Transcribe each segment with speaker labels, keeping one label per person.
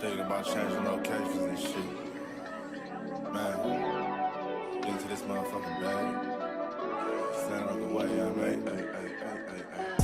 Speaker 1: thinking about changing locations and shit. Man, into this motherfucking bag. Stand out the way, I mean.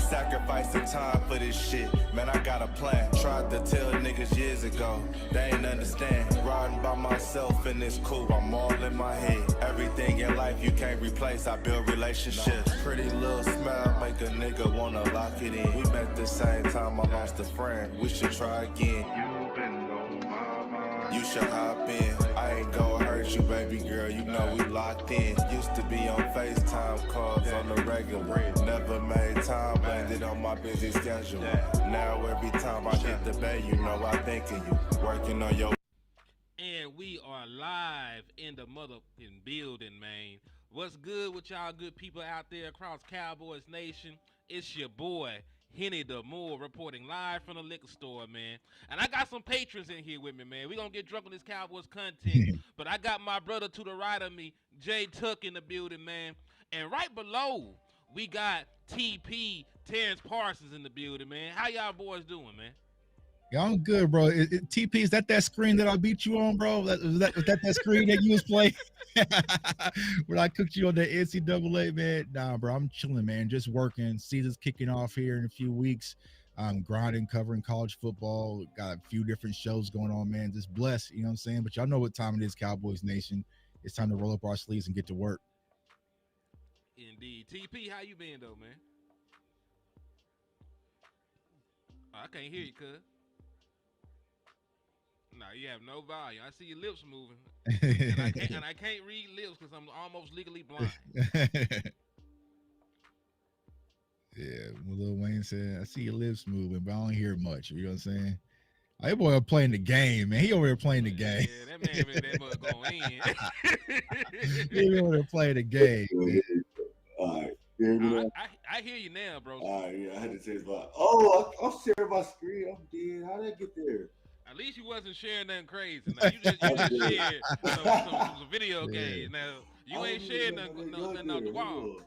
Speaker 1: Sacrificing time for this shit. Man, I got a plan. Tried to tell niggas years ago. They ain't understand. Riding by myself and it's cool. I'm all in my head. Everything in life you can't replace. I build relationships. Pretty little smile make a nigga wanna lock it in. We met the same time I lost a friend. We should try again. You been on my mind. You should hop in. I ain't gonna hurt you, baby girl. You know we locked in. Used to be on FaceTime calls on the regular. Never made time, landed on my busy schedule. Now every time I hit the bay, you know I think of you. Working on your.
Speaker 2: And we are live in the motherfucking building, man. What's good with y'all good people out there across Cowboys Nation? It's your boy, Henny the Moore, reporting live from the liquor store, man. And I got some patrons in here with me, man. We gonna get drunk on this Cowboys content, but I got my brother to the right of me, JTuck, in the building, man. And right below, we got TP, Terrence Parsons, in the building, man. How y'all boys doing, man?
Speaker 3: Yeah, I'm good, bro. TP, is that screen that I beat you on, bro? Was that screen that you was playing when I cooked you on the NCAA, man? Nah, bro, I'm chilling, man. Just working. Season's kicking off here in a few weeks. I'm grinding, covering college football. Got a few different shows going on, man. Just blessed, you know what I'm saying? But y'all know what time it is, Cowboys Nation. It's time to roll up our sleeves and get to work.
Speaker 2: Indeed. TP, how you been, though, man? Oh, I can't hear you, cuz. No, you have no volume. I see your lips moving, and I can't read lips because I'm almost legally blind.
Speaker 3: Yeah, Lil Wayne said, I see your lips moving, but I don't hear much. You know what I'm saying? That boy playing the game, man. He over there playing the game.
Speaker 2: Yeah, that man been that much going in.
Speaker 3: He over there playing the game, man.
Speaker 4: All right.
Speaker 2: I hear you now, bro.
Speaker 4: All right, yeah, I had to change my. Oh, I'll share my screen. I'm dead. How did I get there?
Speaker 2: At least you wasn't sharing nothing crazy. Now you just shared some video games. Now you ain't sharing nothing off the wall.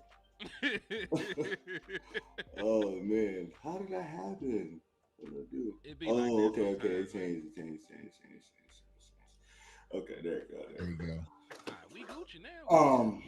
Speaker 4: Oh man, how did that happen? What did I do? Okay. It changed. Okay, there you go.
Speaker 3: There you go.
Speaker 2: Right, we Gucci now.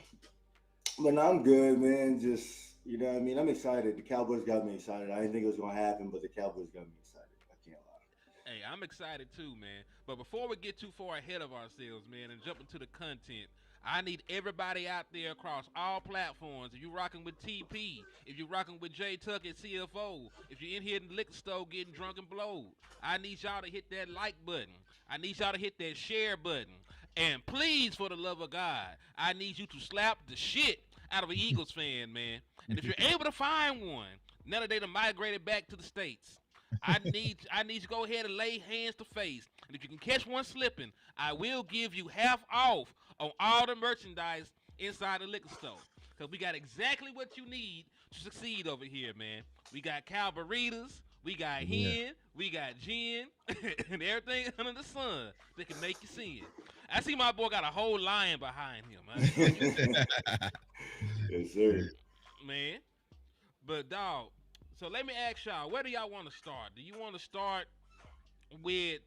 Speaker 4: But no, I'm good, man. Just, you know what I mean? I'm excited. The Cowboys got me excited. I didn't think it was gonna happen, but the Cowboys got me excited. I can't lie.
Speaker 2: Hey, I'm excited too, man. But before we get too far ahead of ourselves, man, and jump into the content, I need everybody out there across all platforms. If you're rocking with TP, if you're rocking with JTuck at CFO, if you're in here in the liquor store getting drunk and blowed, I need y'all to hit that like button. I need y'all to hit that share button. And please, for the love of God, I need you to slap the shit out of an Eagles fan, man. And if you're able to find one, now that they done migrated back to the States, I need you to go ahead and lay hands to face. And if you can catch one slipping, I will give you half off on all the merchandise inside the liquor store. Because we got exactly what you need to succeed over here, man. We got cow burritos, we got hen, we got gin, and everything under the sun that can make you sin. I see my boy got a whole lion behind him, man.
Speaker 4: Yes, sir.
Speaker 2: Man. But, dog, so let me ask y'all, where do y'all want to start? Do you want to start with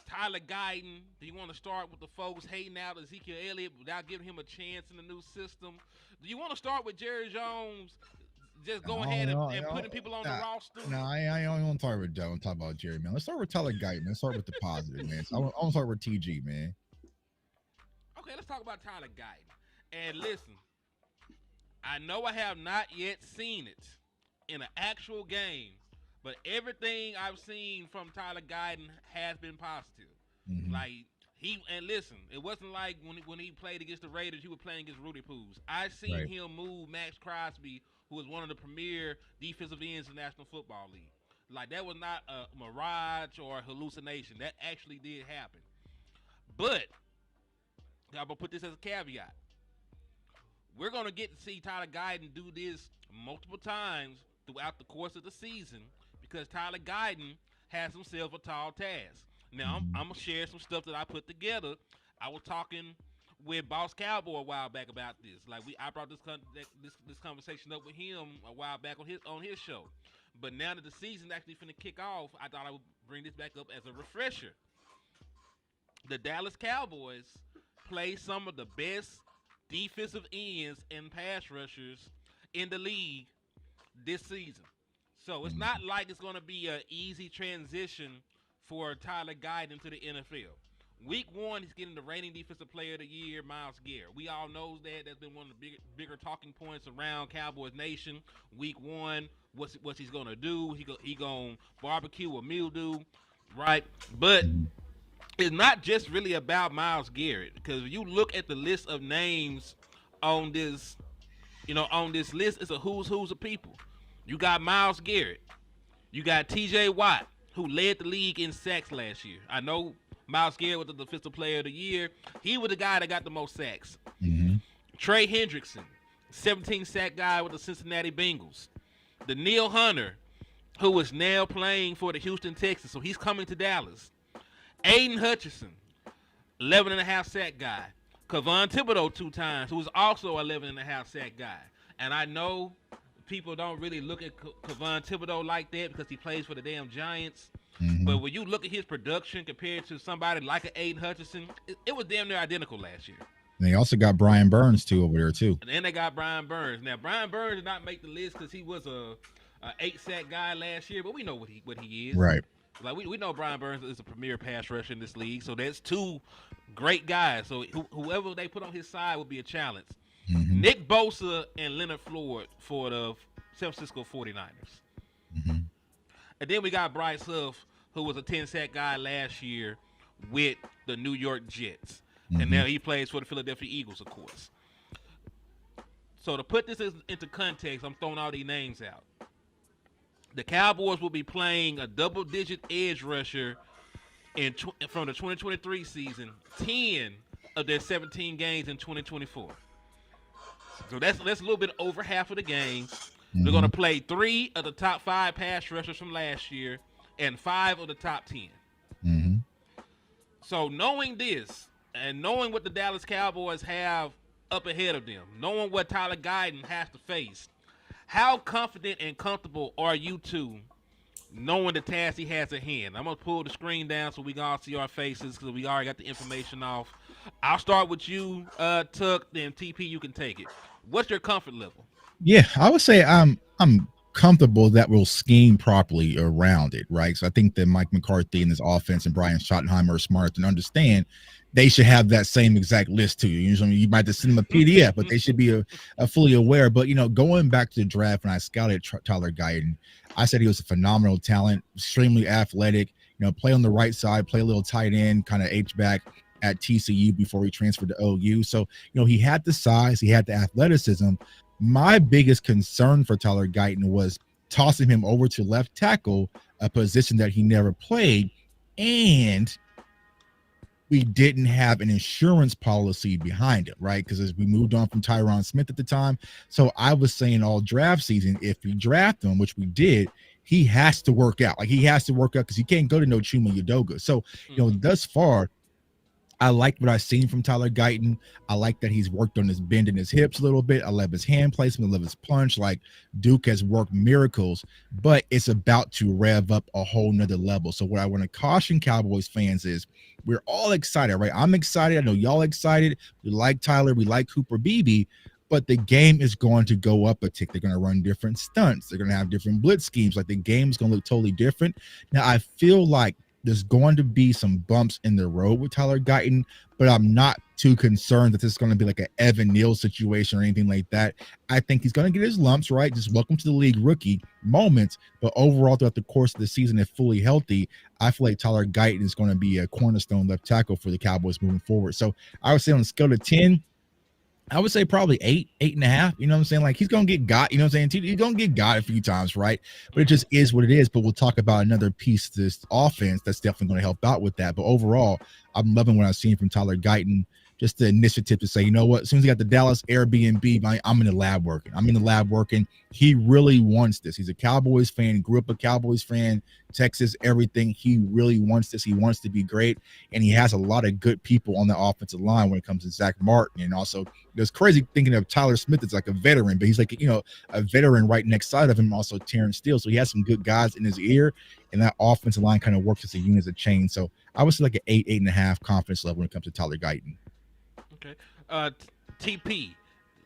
Speaker 2: Tyler Guyton? Do you want to start with the folks hating out Ezekiel Elliott without giving him a chance in the new system? Do you want to start with Jerry Jones just going ahead and putting people on the roster?
Speaker 3: No, I don't want to talk about Joe. I'm talking about Jerry, man. Let's start with Tyler Guyton, man. Let's start with the positive, man. So I want to start with TG, man.
Speaker 2: Okay, let's talk about Tyler Guyton. And listen, I know I have not yet seen it in an actual game, but everything I've seen from Tyler Guyton has been positive.
Speaker 3: Mm-hmm.
Speaker 2: Like and listen, it wasn't like when he played against the Raiders, he was playing against Rudy Poos. I seen him move Max Crosby, who is one of the premier defensive ends in the National Football League. Like, that was not a mirage or a hallucination. That actually did happen. But I'm gonna put this as a caveat. We're going to get to see Tyler Guyton do this multiple times throughout the course of the season because Tyler Guyton has himself a tall task. Now, I'm going to share some stuff that I put together. I was talking with Boss Cowboy a while back about this. Like, I brought this conversation up with him a while back on his show. But now that the season actually finna kick off, I thought I would bring this back up as a refresher. The Dallas Cowboys play some of the best defensive ends and pass rushers in the league this season. So it's not like it's going to be an easy transition for Tyler Guyton into the NFL. Week 1, he's getting the reigning defensive player of the year, Myles Garrett. We all know that. That's been one of the bigger talking points around Cowboys Nation. Week 1, what's he's going to do? He going to barbecue or mildew, right? But it's not just really about Myles Garrett, because if you look at the list of names on this, on this list, it's a who's of people. You got Myles Garrett. You got T.J. Watt, who led the league in sacks last year. I know Myles Garrett was the defensive player of the year. He was the guy that got the most sacks.
Speaker 3: Mm-hmm.
Speaker 2: Trey Hendrickson, 17-sack guy with the Cincinnati Bengals. Danielle Hunter, who is now playing for the Houston Texans, so he's coming to Dallas. Aiden Hutchinson, 11.5 sack guy. Kayvon Thibodeau 2 times, who was also 11.5 sack guy. And I know people don't really look at Kayvon Thibodeau like that because he plays for the damn Giants.
Speaker 3: Mm-hmm.
Speaker 2: But when you look at his production compared to somebody like an Aiden Hutchinson, it was damn near identical last year.
Speaker 3: And they also got Brian Burns too over there too.
Speaker 2: And then they got Brian Burns. Now Brian Burns did not make the list because he was a 8-sack guy last year, but we know what he is.
Speaker 3: Right.
Speaker 2: Like we know Brian Burns is a premier pass rusher in this league, so that's 2 great guys. So whoever they put on his side will be a challenge.
Speaker 3: Mm-hmm.
Speaker 2: Nick Bosa and Leonard Floyd for the San Francisco 49ers.
Speaker 3: Mm-hmm.
Speaker 2: And then we got Bryce Huff, who was a 10-sack guy last year with the New York Jets.
Speaker 3: Mm-hmm.
Speaker 2: And now he plays for the Philadelphia Eagles, of course. So to put this into context, I'm throwing all these names out. The Cowboys will be playing a double-digit edge rusher from the 2023 season, 10 of their 17 games in 2024. So that's a little bit over half of the games. Mm-hmm. They're going to play 3 of the top 5 pass rushers from last year and 5 of the top 10.
Speaker 3: Mm-hmm.
Speaker 2: So knowing this and knowing what the Dallas Cowboys have up ahead of them, knowing what Tyler Guyton has to face, how confident and comfortable are you two knowing the task he has at hand? I'm going to pull the screen down so we can all see our faces because we already got the information off. I'll start with you, Tuck, then TP, you can take it. What's your comfort level?
Speaker 3: Yeah, I would say I'm comfortable that we'll scheme properly around it, right? So I think that Mike McCarthy and his offense and Brian Schottenheimer are smart to understand they should have that same exact list to you. Usually you might just send them a PDF, but they should be a fully aware. But, going back to the draft when I scouted Tyler Guyton, I said he was a phenomenal talent, extremely athletic, play on the right side, play a little tight end, kind of H-back at TCU before he transferred to OU. So, he had the size, he had the athleticism. My biggest concern for Tyler Guyton was tossing him over to left tackle, a position that he never played, and we didn't have an insurance policy behind it, right? Because as we moved on from Tyron Smith at the time, so I was saying all draft season, if we draft him, which we did, he has to work out. Like he has to work out because he can't go to no Chuma Udoga. So, thus far, I like what I've seen from Tyler Guyton. I like that he's worked on his bend in his hips a little bit. I love his hand placement. I love his punch. Like Duke has worked miracles, but it's about to rev up a whole nother level. So what I want to caution Cowboys fans is we're all excited, right? I'm excited. I know y'all excited. We like Tyler. We like Cooper Beebe, but the game is going to go up a tick. They're going to run different stunts. They're going to have different blitz schemes. Like the game's going to look totally different. Now, I feel like there's going to be some bumps in the road with Tyler Guyton, but I'm not too concerned that this is going to be like an Evan Neal situation or anything like that. I think he's going to get his lumps, right? Just welcome to the league rookie moments. But overall, throughout the course of the season, if fully healthy, I feel like Tyler Guyton is going to be a cornerstone left tackle for the Cowboys moving forward. So I would say on a scale of 10, I would say probably 8.5. You know what I'm saying? Like he's going to get got, you know what I'm saying? He's going to get got a few times, right? But it just is what it is. But we'll talk about another piece of this offense that's definitely going to help out with that. But overall, I'm loving what I've seen from Tyler Guyton. just the initiative to say, you know what, as soon as he got the Dallas Airbnb, I'm in the lab working. He really wants this. He's a Cowboys fan, grew up a Cowboys fan, Texas, everything. He really wants this. He wants to be great. And he has a lot of good people on the offensive line when it comes to Zach Martin. And also, it's crazy thinking of Tyler Smith as like a veteran, but he's like, a veteran right next side of him, also Terrence Steele. So he has some good guys in his ear, and that offensive line kind of works as a unit, as a chain. So I would say like an 8.5 confidence level when it comes to Tyler Guyton.
Speaker 2: Okay. TP,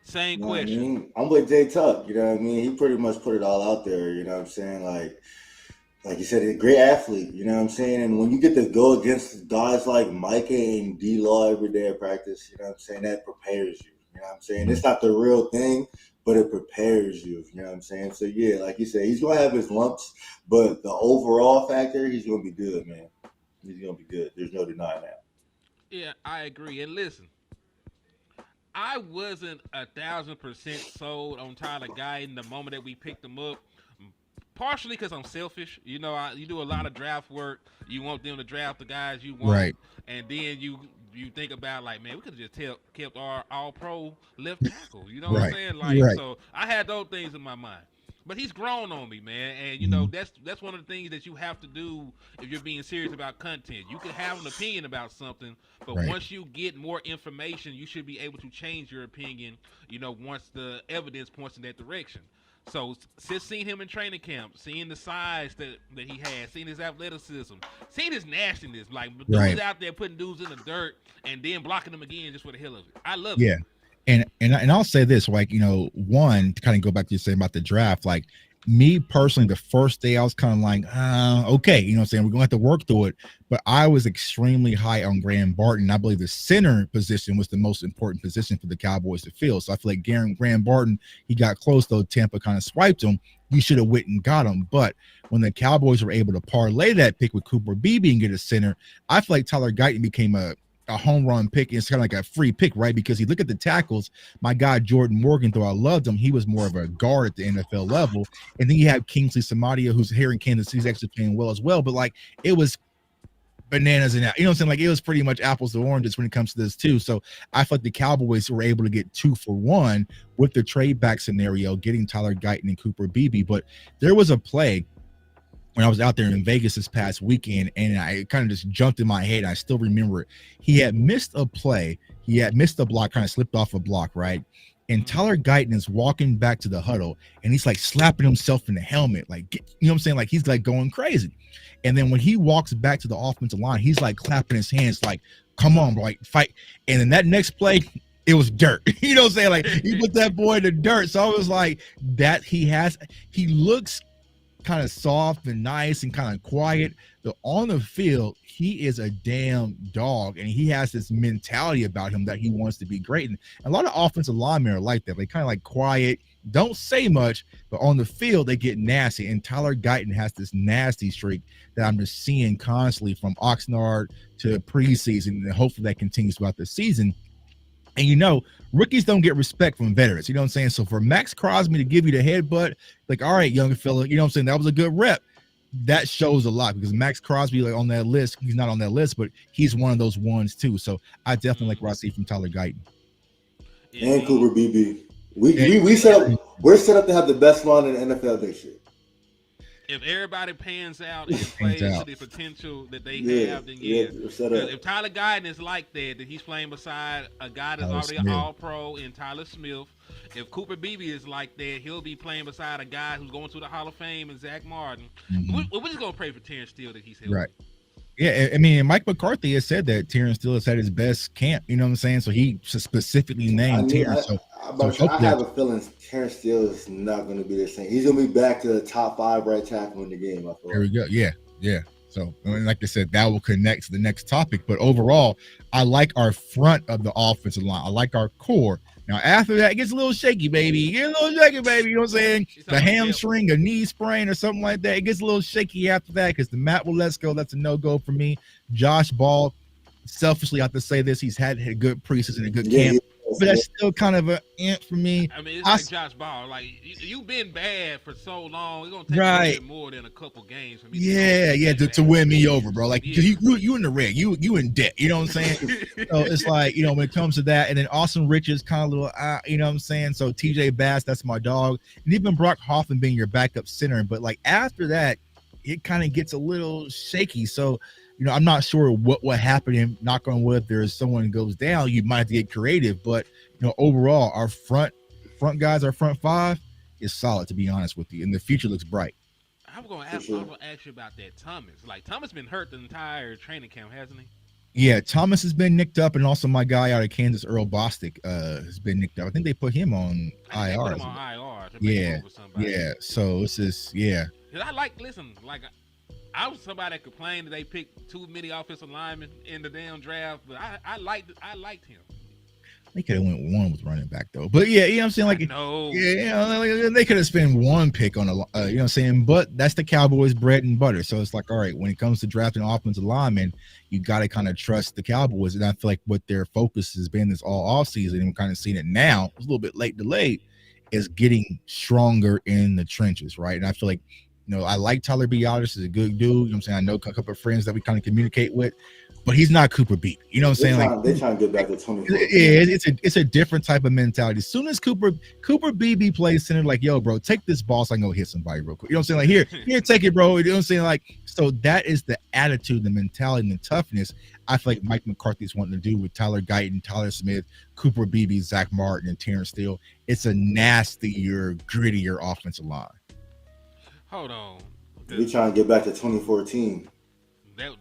Speaker 2: same
Speaker 4: You know
Speaker 2: question.
Speaker 4: what I mean? I'm with JTuck. You know what I mean? He pretty much put it all out there. You know what I'm saying? Like you said, a great athlete. You know what I'm saying? And when you get to go against guys like Micah and D-Law every day at practice, you know what I'm saying? That prepares you. You know what I'm saying? It's not the real thing, but it prepares you. You know what I'm saying? So, yeah, like you said, he's going to have his lumps, but the overall factor, he's going to be good, man. He's going to be good. There's no denying that.
Speaker 2: Yeah, I agree. And listen, I wasn't 1,000% sold on Tyler Guyton the moment that we picked him up. Partially because I'm selfish. You do a lot of draft work. You want them to draft the guys you want,
Speaker 3: Right.
Speaker 2: And then you think about like, man, we could have just kept our All-Pro left tackle. You know what I'm saying? Like, so I had those things in my mind. But he's grown on me, man, and that's one of the things that you have to do if you're being serious about content. You can have an opinion about something, but once you get more information, you should be able to change your opinion. Once the evidence points in that direction. So since seeing him in training camp, seeing the size that he has, seeing his athleticism, seeing his nastiness, like dudes out there putting dudes in the dirt and then blocking them again just for the hell of it. I love it.
Speaker 3: And I'll say this, like, one, to kind of go back to you saying about the draft, like me personally, the first day I was kind of like, okay, we're going to have to work through it. But I was extremely high on Graham Barton. I believe the center position was the most important position for the Cowboys to fill. So I feel like Graham Barton, he got close, though Tampa kind of swiped him. You should have went and got him. But when the Cowboys were able to parlay that pick with Cooper Beebe and get a center, I feel like Tyler Guyton became a home run pick. It's kind of like a free pick, right? Because you look at the tackles, my guy Jordan Morgan, though I loved him, he was more of a guard at the NFL level. And then you have Kingsley Samadia, who's here in Kansas City, he's actually playing well as well. But like, it was bananas and that, what I'm saying? Like, it was pretty much apples to oranges when it comes to this too. So I felt the Cowboys were able to get 2 for 1 with the trade back scenario, getting Tyler Guyton and Cooper Beebe. But there was a play when I was out there in Vegas this past weekend, and I kind of just jumped in my head. I still remember it. He had missed a play. He had missed a block, kind of slipped off a block, right? And Tyler Guyton is walking back to the huddle, and he's like slapping himself in the helmet. Like, what I'm saying? Like, he's like going crazy. And then when he walks back to the offensive line, he's like clapping his hands like, come on, bro, like, fight. And then that next play, it was dirt. You know what I'm saying? Like, he put that boy in the dirt. So I was like, he looks kind of soft and nice and kind of quiet, but on the field he is a damn dog, and he has this mentality about him that he wants to be great. And a lot of offensive linemen are like that. They kind of like quiet, don't say much, but on the field they get nasty. And Tyler Guyton has this nasty streak that I'm just seeing constantly from Oxnard to preseason, and hopefully that continues throughout the season. And rookies don't get respect from veterans. You know what I'm saying? So for Max Crosby to give you the headbutt, like, all right, young fella, you know what I'm saying? That was a good rep. That shows a lot, because Max Crosby, like, on that list, he's not on that list, but he's one of those ones too. So I definitely like what I see from Tyler Guyton.
Speaker 4: And Cooper Beebe. We're set up to have the best line in the NFL this year.
Speaker 2: If everybody pans out and plays to the potential that they have, then if Tyler Guyton is like that, then he's playing beside a guy that's already an All-Pro in Tyler Smith. If Cooper Beebe is like that, he'll be playing beside a guy who's going to the Hall of Fame in Zach Martin. We're just going to pray for Terrence Steele that he's healthy.
Speaker 3: Right. Yeah, I mean, Mike McCarthy has said that Terrence Steele has had his best camp. You know what I'm saying? So he specifically named Terrence.
Speaker 4: I have a feeling Terrence Steele is not going to be the same. He's going to be back to the top 5 right tackle in the game. I thought.
Speaker 3: There we go. Yeah. So, like I said, that will connect to the next topic. But overall, I like our front of the offensive line. I like our core. Now, after that, it gets a little shaky, baby. You know what I'm saying? The hamstring, a knee sprain, or something like that. It gets a little shaky after that, because the Matt Waletzko, that's a no-go for me. Josh Ball, selfishly, I have to say this. He's had a good preseason, a good camp. but that's still kind of a for me.
Speaker 2: I mean, it's like Josh Ball. Like you've been bad for so long. It's gonna take a little bit more than a couple games for me.
Speaker 3: To win me over, bro. Like you in the red, you in debt. You know what I'm saying? So it's like, you know, when it comes to that, and then Austin Richards kind of little, you know what I'm saying? So TJ Bass, that's my dog, and even Brock Hoffman being your backup center. But like after that, it kind of gets a little shaky. So, you know, I'm not sure what happened. And knock on wood, there's someone goes down, you might have to get creative. But you know, overall, our front guys, our front five is solid, to be honest with you, and the future looks bright.
Speaker 2: I'm gonna ask you about that Thomas. Like Thomas been hurt the entire training camp, hasn't he?
Speaker 3: Yeah, Thomas has been nicked up, and also my guy out of Kansas, Earl Bostic, has been nicked up. I think they put him on IR.
Speaker 2: Put him on IR to make him over somebody.
Speaker 3: Yeah. So it's just
Speaker 2: I was somebody that complained that they picked too many offensive linemen in the damn draft, but I liked him.
Speaker 3: They could have went one with running back though, but yeah, you know what I'm saying. Like,
Speaker 2: no,
Speaker 3: they could have spent one pick on a, you know what I'm saying. But that's the Cowboys' bread and butter. So it's like, all right, when it comes to drafting offensive linemen, you got to kind of trust the Cowboys, and I feel like what their focus has been this all off season, and we're kind of seeing it now. It's a little bit delayed, is getting stronger in the trenches, right? And I feel like, you know, I like Tyler Biadasz, is a good dude. You know what I'm saying? I know a couple of friends that we kind of communicate with, but he's not Cooper Beebe. You know what I'm saying?
Speaker 4: They're trying to get back to 24.
Speaker 3: Yeah, it's a different type of mentality. As soon as Cooper Beebe plays center, like, yo, bro, take this ball so I can go hit somebody real quick. You know what I'm saying? Like, here, take it, bro. You know what I'm saying? Like, so that is the attitude, the mentality, and the toughness I feel like Mike McCarthy's wanting to do with Tyler Guyton, Tyler Smith, Cooper Beebe, Zach Martin, and Terrence Steele. It's a nastier, grittier offensive line.
Speaker 2: Hold on.
Speaker 4: We're trying to get back to 2014.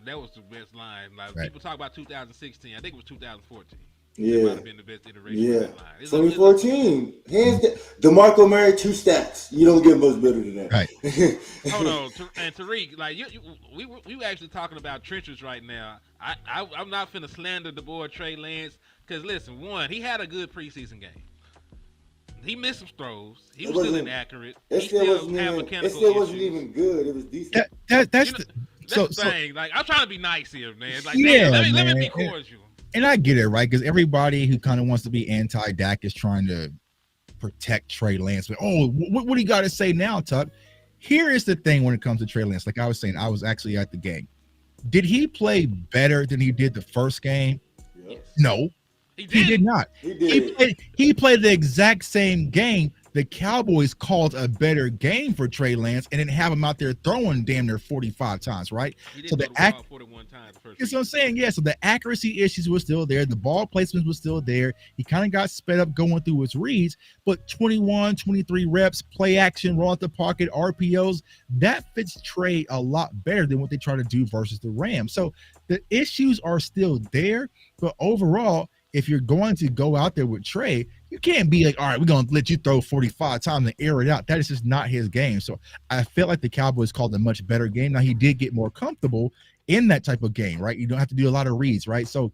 Speaker 2: That was the best line. Like
Speaker 3: right.
Speaker 2: People talk about 2016. I think it was 2014.
Speaker 4: Yeah.
Speaker 2: It might have been the best iteration of that line.
Speaker 4: 2014. Hands down. DeMarco Murray, 2 stacks. You don't get much better than that.
Speaker 3: Right.
Speaker 2: Hold on. And Tariq, like we were actually talking about trenches right now. I'm not finna slander the boy Trey Lance, because listen, one, he had a good preseason game. He missed some throws. He was still inaccurate.
Speaker 4: It still wasn't even good. It was decent.
Speaker 3: That's
Speaker 2: the thing. Like, I'm trying to be nice here, man. Like, let me be cordial.
Speaker 3: And I get it, right? Because everybody who kind of wants to be anti-Dak is trying to protect Trey Lance. But what do you got to say now, Tuck? Here is the thing when it comes to Trey Lance. Like I was saying, I was actually at the game. Did he play better than he did the first game?
Speaker 4: Yes.
Speaker 3: No. He did not. He played the exact same game. The Cowboys called a better game for Trey Lance and didn't have him out there throwing damn near 45 times, right?
Speaker 2: He did 41 times the first.
Speaker 3: That's what I'm saying. Yeah, so the accuracy issues were still there. The ball placements were still there. He kind of got sped up going through his reads, but 21, 23 reps, play action, roll out the pocket, RPOs, that fits Trey a lot better than what they try to do versus the Rams. So the issues are still there, but overall, if you're going to go out there with Trey, you can't be like, all right, we're going to let you throw 45 times and air it out. That is just not his game. So I felt like the Cowboys called a much better game. Now, he did get more comfortable in that type of game, right? You don't have to do a lot of reads, right? So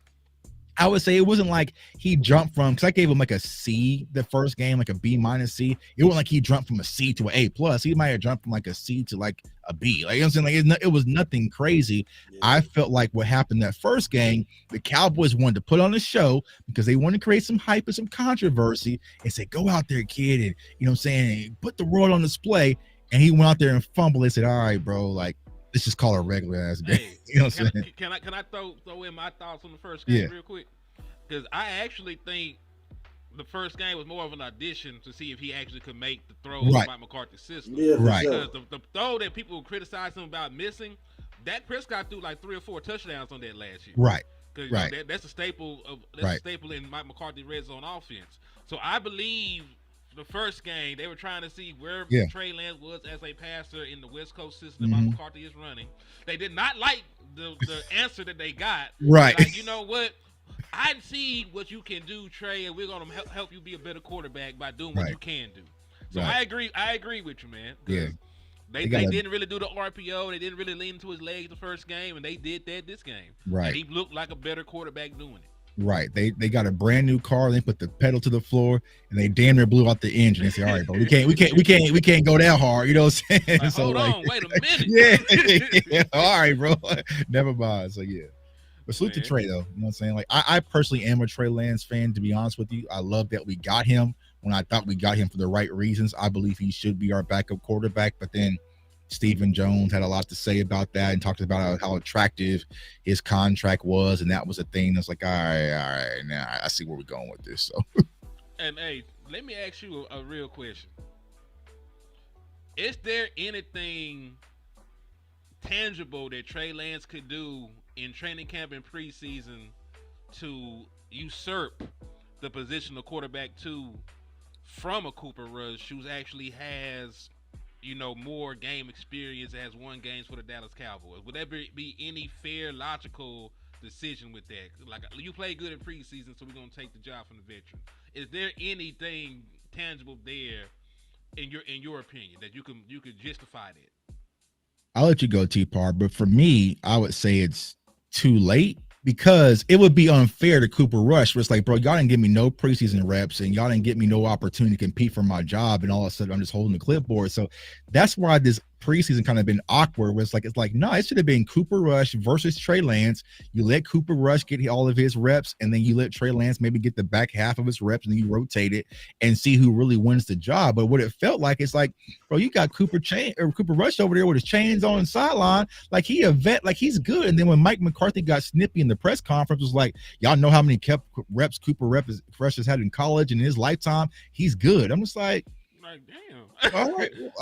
Speaker 3: I would say it wasn't like he jumped from, because I gave him like a C the first game, like a B minus C. It wasn't like he jumped from a C to an A plus. He might have jumped from like a C to like a B. Like, you know what I'm saying? Like it was nothing crazy. Yeah. I felt like what happened that first game, the Cowboys wanted to put on a show because they wanted to create some hype and some controversy and say, go out there, kid, and you know what I'm saying, put the world on display. And he went out there and fumbled and said, all right, bro, like, let's just call it a regular ass game.
Speaker 2: Hey,
Speaker 3: you know what I'm saying?
Speaker 2: Can I throw in my thoughts on the first game real quick? Because I actually think the first game was more of an audition to see if he actually could make the throws in Mike McCarthy's system.
Speaker 4: Yeah,
Speaker 3: right.
Speaker 2: Because the throw that people criticize him about missing, Dak Prescott threw like 3 or 4 touchdowns on that last year.
Speaker 3: Right.
Speaker 2: Because
Speaker 3: right.
Speaker 2: That's a staple a staple in Mike McCarthy's red zone offense. So I believe the first game they were trying to see where Trey Lance was as a passer in the West Coast system Mike McCarthy is running. They did not like the answer that they got.
Speaker 3: Right.
Speaker 2: Like, you know what? I see what you can do, Trey, and we're gonna help you be a better quarterback by doing what you can do. So I agree with you, man.
Speaker 3: Yeah.
Speaker 2: They didn't really do the RPO. They didn't really lean into his legs the first game, and they did that this game.
Speaker 3: Right.
Speaker 2: And he looked like a better quarterback doing it.
Speaker 3: Right. They got a brand new car. They put the pedal to the floor, and they damn near blew out the engine. They said, "All right, bro, we can't go that hard." You know what I'm saying?
Speaker 2: Like, hold on, wait a minute.
Speaker 3: yeah. All right, bro. Never mind. So yeah. But salute to
Speaker 2: Man.
Speaker 3: Trey, though. You know what I'm saying? Like, I personally am a Trey Lance fan, to be honest with you. I love that we got him when I thought we got him for the right reasons. I believe he should be our backup quarterback. But then Stephen Jones had a lot to say about that and talked about how attractive his contract was. And that was a thing that's like, all right, now I see where we're going with this. So,
Speaker 2: And hey, let me ask you a real question. Is there anything tangible that Trey Lance could do in training camp and preseason to usurp the position of quarterback 2 from a Cooper Rush who actually has, more game experience, has won games for the Dallas Cowboys? Would there be any fair, logical decision with that? Like, you play good in preseason, so we're gonna take the job from the veteran. Is there anything tangible there in your opinion that you could justify that?
Speaker 3: I'll let you go, T-Par. But for me, I would say it's too late because it would be unfair to Cooper Rush. Where it's like, bro, y'all didn't give me no preseason reps and y'all didn't get me no opportunity to compete for my job. And all of a sudden, I'm just holding the clipboard. So that's why this preseason kind of been awkward. Where it's like, no, it should have been Cooper Rush versus Trey Lance. You let Cooper Rush get all of his reps, and then you let Trey Lance maybe get the back half of his reps, and then you rotate it and see who really wins the job. But what it felt like, it's like, bro, you got Cooper Rush over there with his chains on the sideline, like he a vet, like he's good. And then when Mike McCarthy got snippy in the press conference, was like, y'all know how many reps Cooper Rush has had in college and in his lifetime. He's good. I'm just like,
Speaker 2: damn.
Speaker 3: all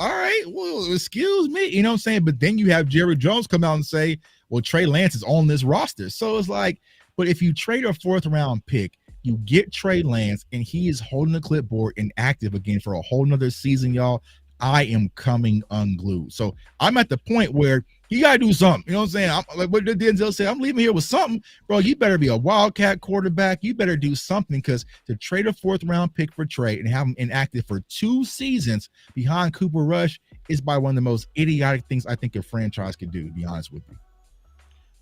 Speaker 3: right. Well, excuse me. You know what I'm saying? But then you have Jerry Jones come out and say, well, Trey Lance is on this roster. So it's like, but if you trade a 4th round pick, you get Trey Lance and he is holding the clipboard and active again for a whole nother season, y'all. I am coming unglued. So I'm at the point where you got to do something. You know what I'm saying? I'm like what Denzel said, I'm leaving here with something. Bro, you better be a wildcat quarterback. You better do something, because to trade a 4th round pick for Trey and have him inactive for 2 seasons behind Cooper Rush is by one of the most idiotic things I think a franchise could do, to be honest with you.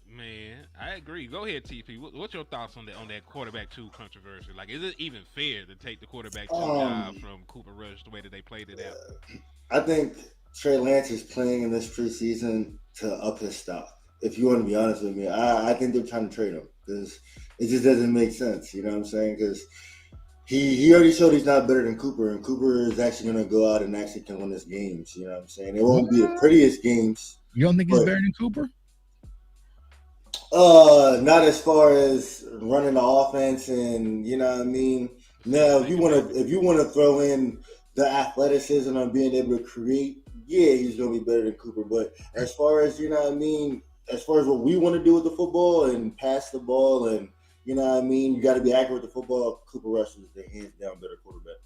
Speaker 2: Man, I agree. Go ahead, TP. What's your thoughts on that quarterback 2 controversy? Like, is it even fair to take the quarterback 2 job from Cooper Rush the way that they played it out?
Speaker 4: I think Trey Lance is playing in this preseason to up his stock. If you want to be honest with me, I think they're trying to trade him because it just doesn't make sense. You know what I'm saying? Because he already showed he's not better than Cooper, and Cooper is actually going to go out and actually can win us games. You know what I'm saying? It won't be the prettiest games.
Speaker 3: You don't think he's better than Cooper?
Speaker 4: Not as far as running the offense, and you know what I mean. Now, if you want to throw in the athleticism of being able to create, yeah, he's gonna be better than Cooper. But as far as, you know what I mean, as far as what we want to do with the football and pass the ball, and you know what I mean, you got to be accurate with the football. Cooper Rush is the hands down better quarterback.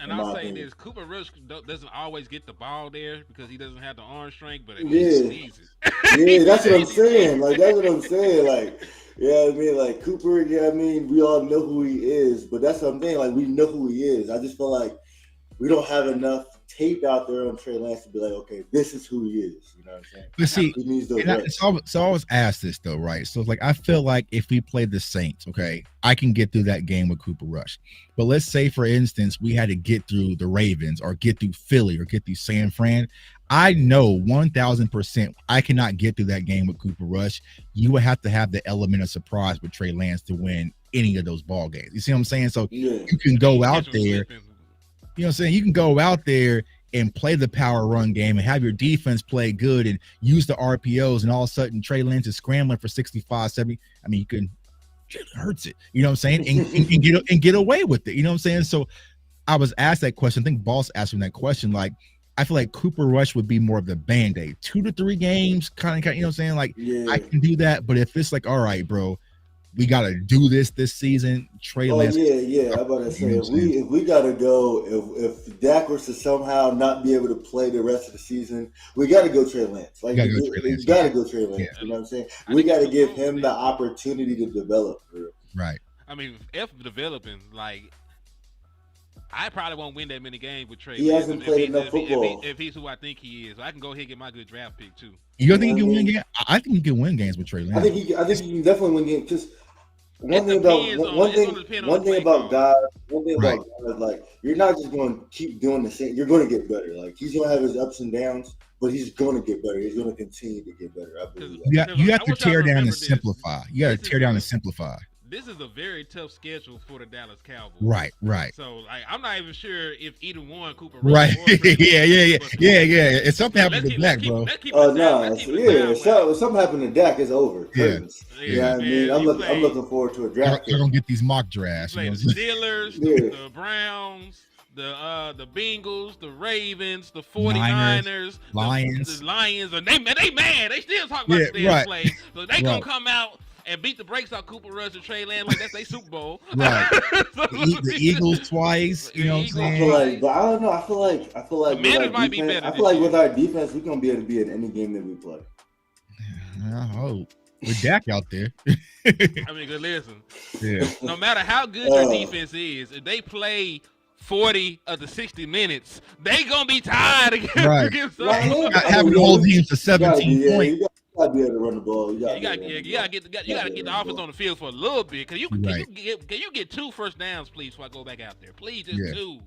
Speaker 2: And I'll say this: Cooper Rush doesn't always get the ball there because he doesn't have the arm strength, but he sees it.
Speaker 4: Yeah, that's what I'm saying. Like, that's what I'm saying. Like, you know what I mean? Like, Cooper, you know what I mean? We all know who he is, but that's what I'm saying. Like, we know who he is. I just feel like we don't have enough tape out there on Trey Lance to be like, okay, this is who he is. You know what I'm saying?
Speaker 3: But see,
Speaker 4: he needs those
Speaker 3: so I always ask this though, right? So it's like, I feel like if we play the Saints, okay, I can get through that game with Cooper Rush. But let's say, for instance, we had to get through the Ravens or get through Philly or get through San Fran. I know 1,000% I cannot get through that game with Cooper Rush. You would have to have the element of surprise with Trey Lance to win any of those ball games. You see what I'm saying? So you can go out there. You know what I'm saying? You can go out there and play the power run game and have your defense play good and use the RPOs, and all of a sudden Trey Lance is scrambling for 65, 70. I mean, you can hurts it. You know what I'm saying? And get away with it. You know what I'm saying? So I was asked that question. I think Boss asked me that question. Like, I feel like Cooper Rush would be more of the Band-Aid. 2 to 3 games, kind of, you know what I'm saying? Like, I can do that. But if it's like, all right, bro, we got to do this season, Trey Lance.
Speaker 4: Yeah. I'm about to say, if we got to go, if Dak was to somehow not be able to play the rest of the season, we got to go Trey Lance. Like, we got to go Trey Lance. Yeah. You know what I'm saying? We got to give him the opportunity to develop.
Speaker 3: Right.
Speaker 2: I mean, if developing, like, I probably won't win that many games with Trey.
Speaker 4: He hasn't played enough football.
Speaker 2: If he's who I think he is, I can go ahead and get my good draft pick too.
Speaker 3: You don't think he can win games? I think he can win games with Trey Lance.
Speaker 4: I think he can definitely win games. Because one thing about guys, like, you're not just going to keep doing the same. You're going to get better. Like, he's going to have his ups and downs, but he's gonna get better. He's gonna continue to get better. I believe that.
Speaker 3: You have
Speaker 2: I
Speaker 3: to
Speaker 2: wish y'all
Speaker 3: tear down
Speaker 2: remember
Speaker 3: and
Speaker 2: this.
Speaker 3: simplify. You got to
Speaker 2: This
Speaker 3: tear
Speaker 2: is
Speaker 3: down
Speaker 2: a-
Speaker 3: and simplify.
Speaker 2: This is a very tough schedule for the Dallas Cowboys.
Speaker 3: Right.
Speaker 2: So like, I'm not even sure if either one Cooper
Speaker 3: Right.
Speaker 2: Rush or Trey Lance, but-
Speaker 3: Yeah. If something happens
Speaker 2: Let's
Speaker 3: to
Speaker 2: keep-
Speaker 3: Dak,
Speaker 2: let's keep-
Speaker 3: bro.
Speaker 2: let's keep
Speaker 4: Oh
Speaker 2: it
Speaker 4: no,
Speaker 2: let's keep it
Speaker 4: yeah.
Speaker 2: sound,
Speaker 4: If something happened to Dak, it's over.
Speaker 3: Yeah.
Speaker 4: Curtains.
Speaker 2: Yeah,
Speaker 4: You know what I mean?
Speaker 2: man,
Speaker 4: I'm
Speaker 2: you
Speaker 4: looking forward to a
Speaker 3: They're
Speaker 4: draft pick.
Speaker 3: gonna get these mock drafts. You
Speaker 2: Play
Speaker 3: know
Speaker 2: the
Speaker 3: what I'm saying?
Speaker 2: Steelers,
Speaker 4: Yeah.
Speaker 2: the Browns, the Bengals, the Ravens, the 49ers,
Speaker 3: Lions.
Speaker 2: the Lions, and they mad. They still talk about
Speaker 3: Yeah,
Speaker 2: the damn
Speaker 3: right.
Speaker 2: play. So they gonna
Speaker 3: Right.
Speaker 2: come out and beat the brakes out Cooper Rush and Trey Lance like that's their Super Bowl.
Speaker 3: Right.
Speaker 2: So-
Speaker 3: The Eagles twice. You know what I'm
Speaker 2: The
Speaker 4: I
Speaker 3: saying?
Speaker 4: feel like, but I don't know. I feel like with
Speaker 2: Commanders
Speaker 4: our
Speaker 2: might be
Speaker 4: defense,
Speaker 2: better
Speaker 4: I
Speaker 2: this
Speaker 4: feel like
Speaker 2: year.
Speaker 4: with our defense, we're gonna be able to be in any game that we play.
Speaker 3: I hope with Dak out there.
Speaker 2: I mean, good listen.
Speaker 3: Yeah.
Speaker 2: No matter how good your defense is, if they play 40 of the 60 minutes, they gonna be tired against,
Speaker 3: Right.
Speaker 2: against
Speaker 4: Right.
Speaker 2: us.
Speaker 3: Having the whole team for
Speaker 4: You gotta
Speaker 3: 17 points.
Speaker 4: You gotta be able to run the ball. You
Speaker 2: You gotta get the offense on the field for a little bit. Can you get 2 first downs, please, before I go back out there? Please, just
Speaker 3: Yeah.
Speaker 2: 2.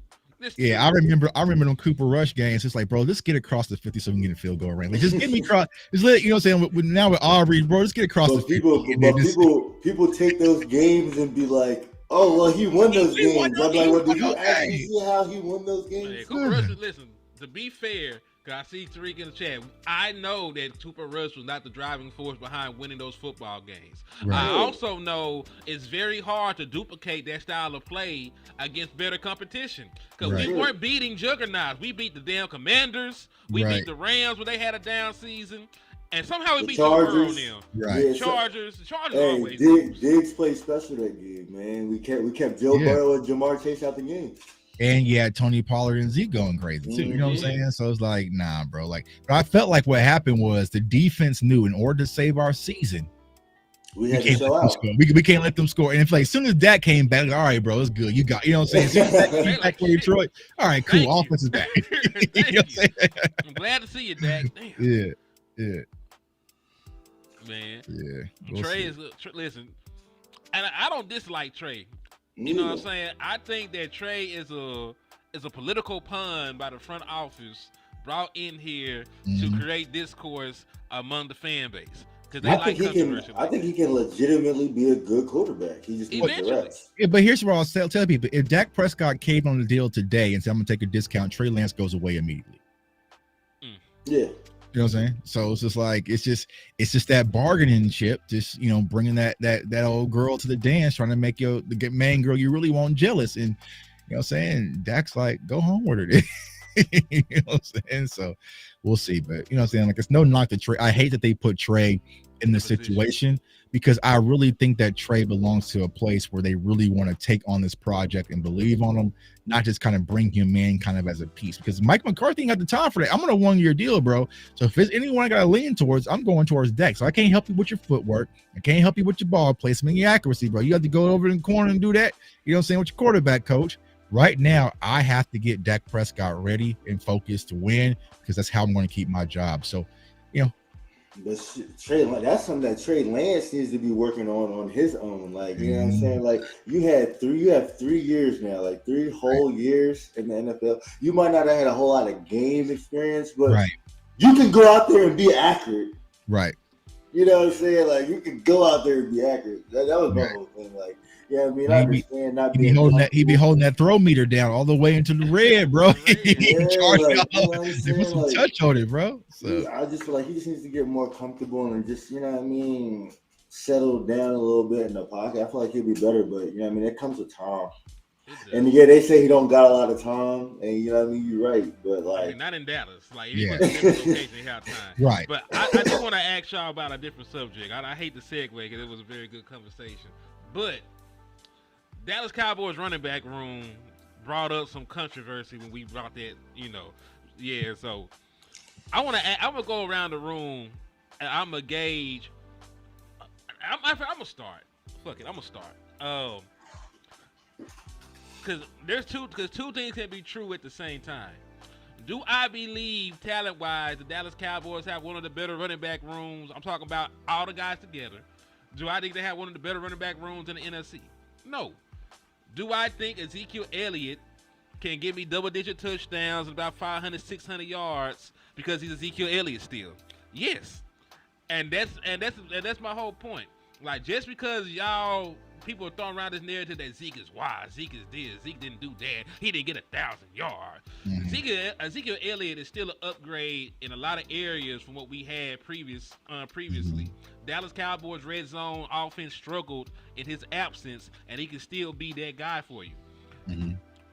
Speaker 2: Just
Speaker 3: Yeah,
Speaker 2: 2.
Speaker 3: I remember them Cooper Rush games. It's like, bro, let's get across the 50 so we can get a field goal range. Like, just get me across. Just let you know what I'm saying. Now with Aubrey, bro, let's get across the
Speaker 4: But
Speaker 3: 50. And then just-
Speaker 4: people take those games and be like, "Oh, well, he won those
Speaker 3: He won
Speaker 4: games."
Speaker 3: those
Speaker 4: I'm like, "Well,
Speaker 3: games,
Speaker 4: did you
Speaker 3: okay.
Speaker 4: actually see how he won those
Speaker 2: Yeah,
Speaker 4: games?"
Speaker 2: Cooper Rush, listen, to be fair, because I see Tariq in the chat, I know that Cooper Rush was not the driving force behind winning those football games.
Speaker 3: Right.
Speaker 2: I also know it's very hard to duplicate that style of play against better competition. Because
Speaker 3: Right.
Speaker 2: we weren't beating juggernauts. We beat the damn Commanders. We
Speaker 3: Right.
Speaker 2: beat the Rams when they had a down season. And somehow we
Speaker 4: The
Speaker 2: beat Joe Burrow
Speaker 4: Chargers.
Speaker 2: now.
Speaker 3: Right.
Speaker 4: Yeah,
Speaker 2: The Chargers
Speaker 4: Hey,
Speaker 2: always lose.
Speaker 4: Diggs played special that game, man. We kept Joe
Speaker 3: Yeah.
Speaker 4: Burrow and Jamar Chase out the game.
Speaker 3: And you had Tony Pollard and Zeke going crazy too. You know what I'm
Speaker 2: Mhm.
Speaker 3: saying? So it's like, nah, bro. Like, but I felt like what happened was the defense knew in order to save our season,
Speaker 4: We
Speaker 3: we
Speaker 4: had to
Speaker 3: can't
Speaker 4: show
Speaker 3: let them
Speaker 4: out.
Speaker 3: score. We can't let them score. And if like as soon as Dak came back, like, all right, bro, it's good. You got, you know what I'm saying? As soon as Dak came back for Detroit, all right, cool.
Speaker 2: Thank you.
Speaker 3: Offense is back.
Speaker 2: Thank
Speaker 3: You know what I'm
Speaker 2: you.
Speaker 3: saying?
Speaker 2: I'm glad to see you, Dak. Damn,
Speaker 3: Yeah,
Speaker 2: man.
Speaker 3: yeah. We'll
Speaker 2: Trey
Speaker 3: see.
Speaker 2: is listen, and I don't dislike Trey. You know what I'm saying? I think that Trey is a political pun by the front office brought in here to
Speaker 3: Mhm.
Speaker 2: create discourse among the fan base because they
Speaker 4: I
Speaker 2: like
Speaker 4: think he can.
Speaker 2: controversy.
Speaker 4: I think he can legitimately be a good quarterback. He just needs the
Speaker 2: Eventually.
Speaker 4: reps.
Speaker 3: Yeah, but here's what I'll tell people: if Dak Prescott caved on the deal today and said, "I'm gonna take a discount," Trey Lance goes away immediately.
Speaker 4: Yeah.
Speaker 3: You know what I'm saying? So it's just like it's just that bargaining chip, just bringing that old girl to the dance, trying to make the main girl you really want jealous, and you know what I'm saying? Dak's like, go home with her. You know what I'm saying? So we'll see, but you know what I'm saying? Like, it's no knock to Trey. I hate that they put Trey in the situation because I really think that Trey belongs to a place where they really want to take on this project and believe on him, not just kind of bring him in kind of as a piece. Because Mike McCarthy ain't got the time for that. I'm on a 1-year deal, bro. So if there's anyone I got to lean towards, I'm going towards Dak. So I can't help you with your footwork. I can't help you with your ball placement, your accuracy, bro. You have to go over in the corner and do that. You know what I'm saying? With your quarterback coach. Right now, I have to get Dak Prescott ready and focused to win because that's how I'm going to keep my job. So,
Speaker 4: But Trey, that's something that Trey Lance needs to be working on his own. Like, you know what I'm saying? Like, you have 3 years now, like 3 whole years in the NFL. You might not have had a whole lot of game experience, but
Speaker 3: right,
Speaker 4: you can go out there and be accurate.
Speaker 3: right.
Speaker 4: You know what I'm saying? Like, you can go out there and be accurate. That was my
Speaker 3: Right.
Speaker 4: whole thing. Like, yeah, I mean, I understand not
Speaker 3: He be
Speaker 4: being
Speaker 3: holding that throw meter down all the way into the red, bro. He
Speaker 4: Yeah,
Speaker 3: charged
Speaker 4: like,
Speaker 3: out.
Speaker 4: you know what I'm
Speaker 3: They put some
Speaker 4: saying?
Speaker 3: touch on it, bro. So
Speaker 4: I just feel like he just needs to get more comfortable and just, you know what I mean, settle down a little bit in the pocket. I feel like he'll be better, but you know what I mean, it comes with time. And yeah, they say he don't got a lot of time, and you know what I mean, you're right, but like,
Speaker 2: not in Dallas. Like,
Speaker 3: Yeah.
Speaker 2: if he went to a different location, he had time.
Speaker 3: right.
Speaker 2: But I do want to ask y'all about a different subject. I hate the segue because it was a very good conversation. But Dallas Cowboys running back room brought up some controversy when we brought that, Yeah, so I'm gonna go around the room and I'm gonna gauge. I'm gonna start. Fuck it, I'm gonna start. Because two things can be true at the same time. Do I believe talent-wise the Dallas Cowboys have one of the better running back rooms? I'm talking about all the guys together. Do I think they have one of the better running back rooms in the NFC? No. Do I think Ezekiel Elliott can give me double-digit touchdowns and about 500, 600 yards because he's Ezekiel Elliott still? Yes. And that's my whole point. Like, just because people are throwing around this narrative that Zeke is wise, Zeke is this, Zeke didn't do that, he didn't get 1,000 yards. Ezekiel Elliott is still an upgrade in a lot of areas from what we had previously. Dallas Cowboys red zone offense struggled in his absence, and he can still be that guy for you.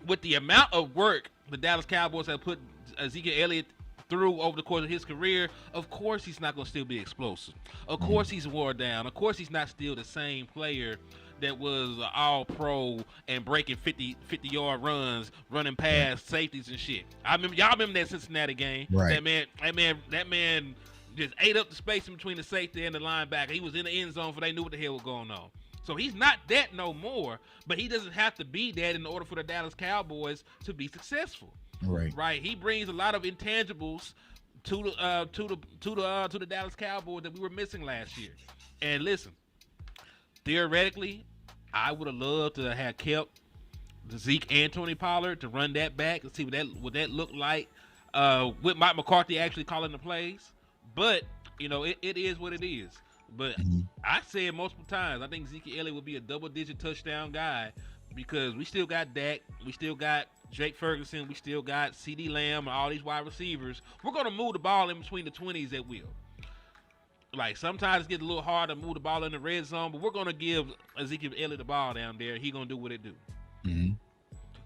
Speaker 2: With the amount of work the Dallas Cowboys have put Ezekiel Elliott through over the course of his career, of course he's not going to still be explosive. Of course he's wore down. Of course he's not still the same player that was an all-pro and breaking 50-yard runs, running past safeties and shit. Y'all remember that Cincinnati game?
Speaker 3: Right.
Speaker 2: That man just ate up the space in between the safety and the linebacker. He was in the end zone before they knew what the hell was going on. So he's not that no more, but he doesn't have to be that in order for the Dallas Cowboys to be successful. Right. He brings a lot of intangibles to the Dallas Cowboys that we were missing last year. And listen, theoretically, I would have loved to have kept Zeke and Tony Pollard to run that back and see what that looked like with Mike McCarthy actually calling the plays. But it is what it is. But I said multiple times, I think Ezekiel Elliott would be a double-digit touchdown guy because we still got Dak, we still got Jake Ferguson, we still got CeeDee Lamb and all these wide receivers. We're going to move the ball in between the 20s at will. Like, sometimes it gets a little hard to move the ball in the red zone, but we're going to give Ezekiel Elliott the ball down there. He's going to do what it do.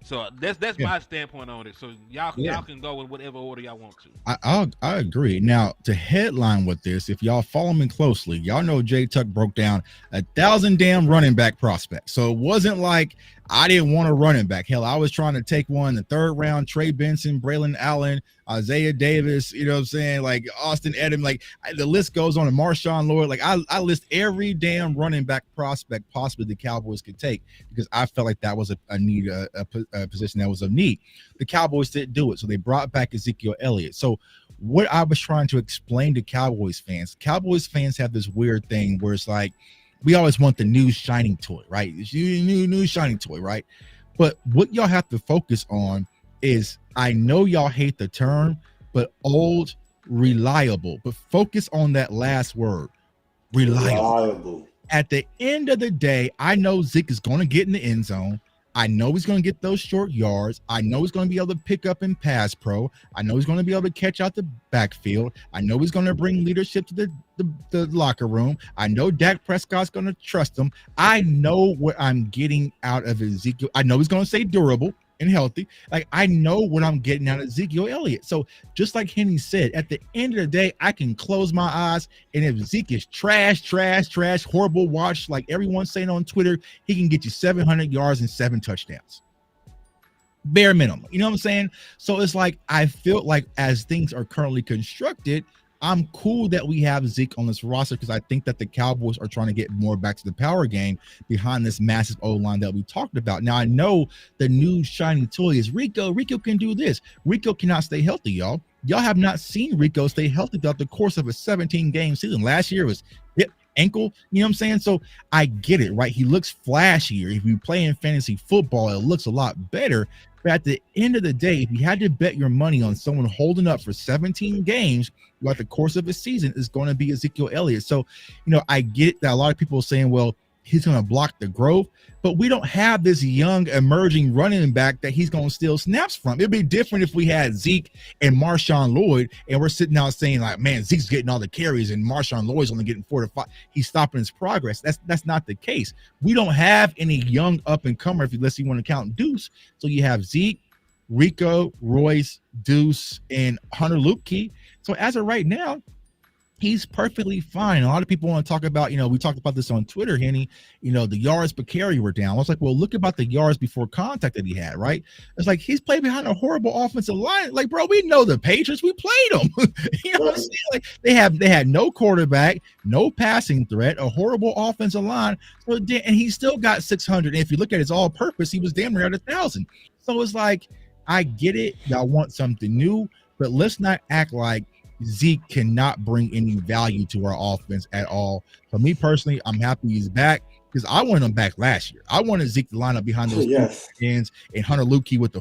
Speaker 2: So that's my standpoint on it. So y'all can go in whatever order y'all want to.
Speaker 3: I agree. Now, to headline with this, if y'all follow me closely, y'all know JTuck broke down 1,000 damn running back prospects. So it wasn't like I didn't want a running back. Hell, I was trying to take one in the third round, Trey Benson, Braylon Allen, Isaiah Davis, you know what I'm saying? Like Austin Edem, like the list goes on, and Marshawn Lloyd. Like I list every damn running back prospect possibly the Cowboys could take because I felt like that was a need, a position that was of need. The Cowboys didn't do it, so they brought back Ezekiel Elliott. So what I was trying to explain to Cowboys fans have this weird thing where it's like, we always want the new shining toy, right? It's new shining toy, right? But what y'all have to focus on is, I know y'all hate the term, but old, reliable. But focus on that last word, reliable. At the end of the day, I know Zeke is going to get in the end zone. I know he's going to get those short yards. I know he's going to be able to pick up and pass pro. I know he's going to be able to catch out the backfield. I know he's going to bring leadership to the locker room. I know Dak Prescott's going to trust him. I know what I'm getting out of Ezekiel. I know he's going to stay durable and healthy. Like, I know what I'm getting out of Ezekiel Elliott. So just like Henny said, at the end of the day, I can close my eyes, and if Zeke is trash, horrible watch, like everyone's saying on Twitter, he can get you 700 yards and 7 touchdowns. Bare minimum. You know what I'm saying? So it's like, I feel like as things are currently constructed, I'm cool that we have Zeke on this roster because I think that the Cowboys are trying to get more back to the power game behind this massive O-line that we talked about. Now, I know the new shiny toy is Rico. Rico can do this. Rico cannot stay healthy, y'all. Y'all have not seen Rico stay healthy throughout the course of a 17-game season. Last year was hip, ankle, you know what I'm saying? So I get it, right? He looks flashier. If you play in fantasy football, it looks a lot better. But at the end of the day, if you had to bet your money on someone holding up for 17 games throughout the course of a season, is going to be Ezekiel Elliott. So, I get that a lot of people are saying, well, he's going to block the growth, but we don't have this young emerging running back that he's going to steal snaps from. It'd be different if we had Zeke and Marshawn Lloyd, and we're sitting out saying like, man, Zeke's getting all the carries and Marshawn Lloyd's only getting 4 to 5. He's stopping his progress. That's not the case. We don't have any young up and comer, unless you want to count Deuce. So you have Zeke, Rico, Royce, Deuce, and Hunter Luepke. So as of right now, he's perfectly fine. A lot of people want to talk about, we talked about this on Twitter, Henny, the yards per carry were down. I was like, well, look about the yards before contact that he had, right? It's like, he's played behind a horrible offensive line. Like, bro, we know the Patriots, we played them. You know what I'm saying? Like, they had no quarterback, no passing threat, a horrible offensive line. So, and he still got 600. And if you look at his all purpose, he was damn near at 1,000. So it's like, I get it. Y'all want something new, but let's not act like Zeke cannot bring any value to our offense at all. For me personally, I'm happy he's back because I wanted him back last year. I wanted Zeke to line up behind those ends and Hunter Luepke with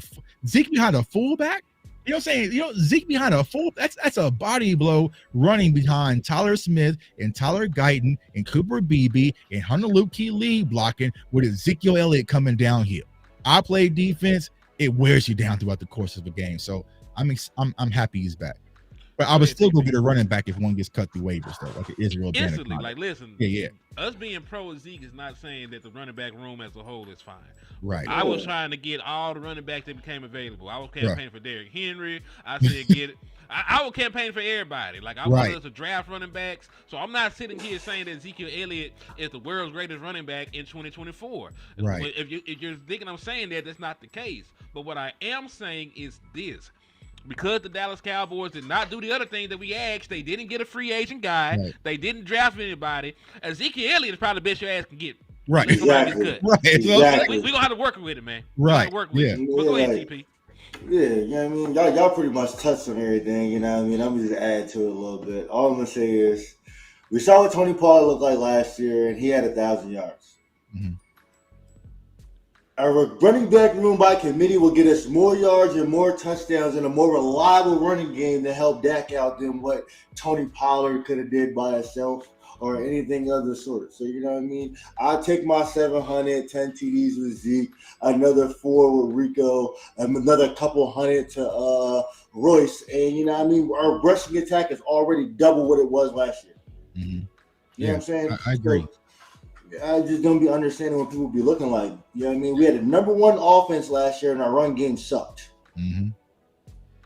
Speaker 3: Zeke behind a fullback. You know what I'm saying? You know, Zeke behind a full, that's a body blow running behind Tyler Smith and Tyler Guyton and Cooper Beebe and Hunter Luke Key lead blocking with Ezekiel Elliott coming downhill. I play defense, it wears you down throughout the course of the game. So I'm happy he's back. But I would still go get a running back if one gets cut through waivers, though, like Israel
Speaker 2: Instantly,
Speaker 3: Bennett.
Speaker 2: like, listen,
Speaker 3: yeah.
Speaker 2: Us being pro Zeke is not saying that the running back room as a whole is fine.
Speaker 3: Right.
Speaker 2: I was trying to get all the running backs that became available. I was campaigning for Derrick Henry. I said get it. I was campaigning for everybody. Like, I wanted us to draft running backs. So I'm not sitting here saying that Ezekiel Elliott is the world's greatest running back in 2024.
Speaker 3: Right.
Speaker 2: If you're thinking I'm saying that, that's not the case. But what I am saying is this. Because the Dallas Cowboys did not do the other thing that we asked, they didn't get a free agent guy.
Speaker 3: Right.
Speaker 2: They didn't draft anybody. Ezekiel Elliott is probably the best your ass can get.
Speaker 3: Right.
Speaker 4: Exactly.
Speaker 3: Right.
Speaker 4: Exactly.
Speaker 2: We're going to have to work with it, man.
Speaker 3: Right.
Speaker 2: Work with it. But go ahead, TP.
Speaker 4: Yeah, you know what I mean? Y'all pretty much touched on everything, you know what I mean? I'm just add to it a little bit. All I'm going to say is we saw what Tony Pollard looked like last year, and he had 1,000 yards.
Speaker 3: Mm-hmm.
Speaker 4: Our running back room by committee will get us more yards and more touchdowns and a more reliable running game to help Dak out than what Tony Pollard could have did by himself or anything of the sort. So, you know what I mean? I'll take my 710 TDs with Zeke, another 4 with Rico, and another couple hundred to Royce. And, you know what I mean? Our rushing attack is already double what it was last year.
Speaker 3: Mm-hmm.
Speaker 4: You know what I'm saying?
Speaker 3: I agree.
Speaker 4: So, I just don't be understanding what people be looking like. You know what I mean? We had a number 1 offense last year, and our run game sucked.
Speaker 3: Mm-hmm.